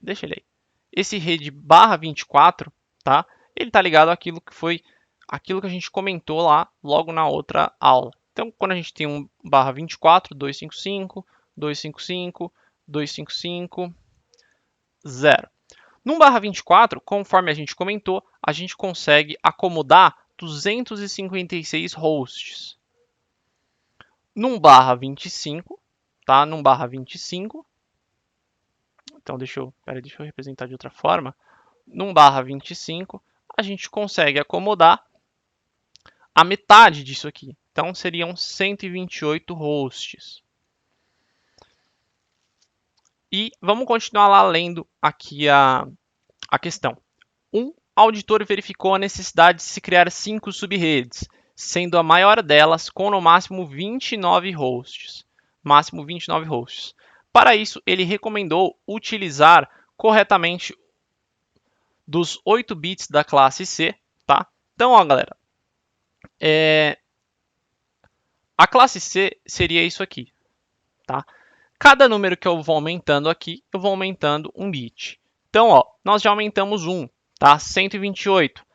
Deixa ele aí. Esse rede barra 24, tá? Ele está ligado àquilo que a gente comentou lá logo na outra aula. Então, quando a gente tem um barra 24, 255, 255, 255, 0. Num barra 24, conforme a gente comentou, a gente consegue acomodar 256 hosts. Num barra 25, tá? Num barra 25, então deixa eu representar de outra forma. Num barra 25, a gente consegue acomodar a metade disso aqui. Então, seriam 128 hosts. E vamos continuar lá lendo aqui a questão. Um auditor verificou a necessidade de se criar 5 subredes, sendo a maior delas com no máximo 29 hosts. Máximo 29 hosts. Para isso, ele recomendou utilizar corretamente dos 8 bits da classe C, tá? Então, ó, galera, a classe C seria isso aqui, tá? Cada número que eu vou aumentando aqui, eu vou aumentando um bit. Então, ó, nós já aumentamos um, tá? 128.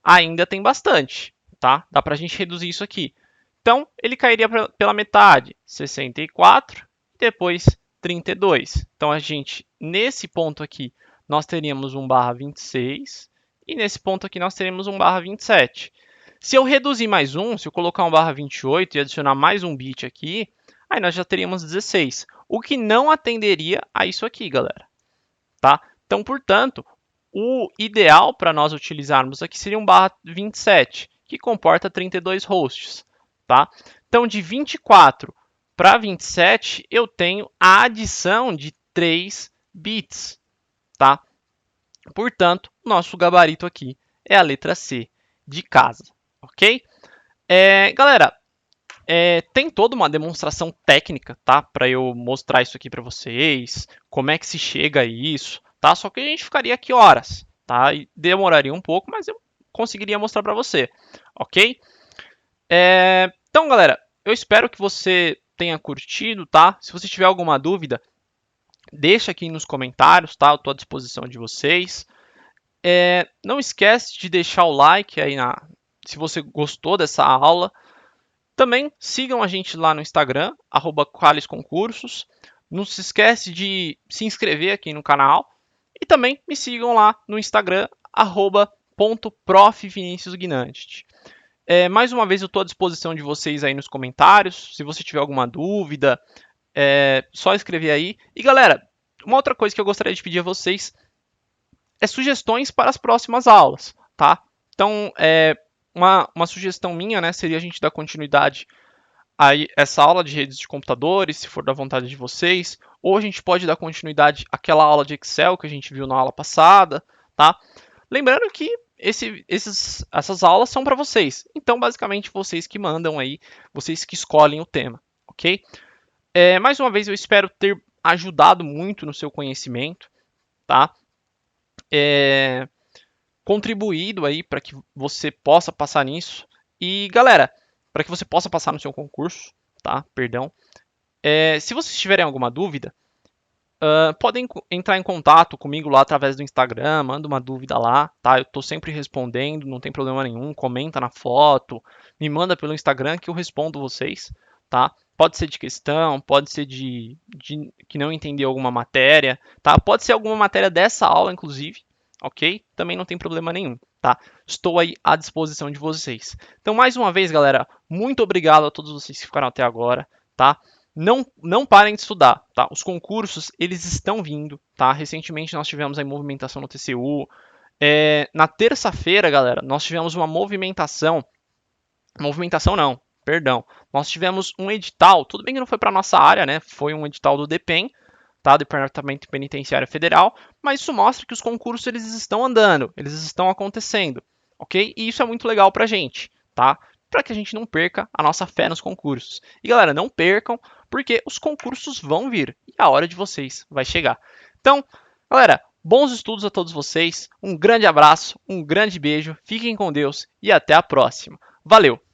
Ainda tem bastante, tá? Dá pra gente reduzir isso aqui. Então, ele cairia pela metade, 64 e depois 32. Então, a gente, nesse ponto aqui, nós teríamos 1/26 e nesse ponto aqui nós teríamos 1/27. Se eu reduzir mais um, se eu colocar 1/28 e adicionar mais um bit aqui, aí nós já teríamos 16, o que não atenderia a isso aqui, galera. Tá? Então, portanto, o ideal para nós utilizarmos aqui seria 1/27, que comporta 32 hosts. Tá? Então, de 24 para 27, eu tenho a adição de 3 bits. Tá? Portanto, nosso gabarito aqui é a letra C, de casa. Ok? Galera, tem toda uma demonstração técnica, tá? Para eu mostrar isso aqui para vocês, como é que se chega a isso, tá? Só que a gente ficaria aqui horas, tá? E demoraria um pouco, mas eu conseguiria mostrar para você, ok? Então, galera, eu espero que você tenha curtido, tá? Se você tiver alguma dúvida, deixa aqui nos comentários, tá? Eu estou à disposição de vocês. Não esquece de deixar o like aí se você gostou dessa aula. Também sigam a gente lá no Instagram, @qualisconcursos. Não se esquece de se inscrever aqui no canal. E também me sigam lá no Instagram, @profviniciusguinantes. Mais uma vez eu estou à disposição de vocês aí nos comentários. Se você tiver alguma dúvida, só escrever aí. E galera, uma outra coisa que eu gostaria de pedir a vocês é sugestões para as próximas aulas, tá? Então, uma sugestão minha, né, seria a gente dar continuidade a essa aula de redes de computadores, se for da vontade de vocês, ou a gente pode dar continuidade àquela aula de Excel que a gente viu na aula passada, tá? Lembrando que essas aulas são para vocês, então basicamente vocês que mandam aí, vocês que escolhem o tema, ok? Mais uma vez eu espero ter ajudado muito no seu conhecimento, tá? Contribuído aí para que você possa passar nisso. E galera, para que você possa passar no seu concurso, tá? Perdão. Se vocês tiverem alguma dúvida, podem entrar em contato comigo lá através do Instagram, manda uma dúvida lá, tá? Eu estou sempre respondendo, não tem problema nenhum. Comenta na foto, me manda pelo Instagram que eu respondo vocês, tá? Pode ser de questão, pode ser de que não entendeu alguma matéria, tá? Pode ser alguma matéria dessa aula, inclusive, ok? Também não tem problema nenhum, tá? Estou aí à disposição de vocês. Então, mais uma vez, galera, muito obrigado a todos vocês que ficaram até agora, tá? Não parem de estudar, tá? Os concursos, eles estão vindo, tá? Recentemente nós tivemos a movimentação no TCU. Na terça-feira, galera, nós tivemos uma movimentação Movimentação não, perdão. Nós tivemos um edital, tudo bem que não foi para nossa área, né? Foi um edital do DEPEN, tá? Departamento Penitenciário Federal, mas isso mostra que os concursos eles estão andando, eles estão acontecendo, ok? E isso é muito legal para a gente, tá? Para que a gente não perca a nossa fé nos concursos. E galera, não percam, porque os concursos vão vir e a hora de vocês vai chegar. Então, galera, bons estudos a todos vocês, um grande abraço, um grande beijo, fiquem com Deus e até a próxima. Valeu!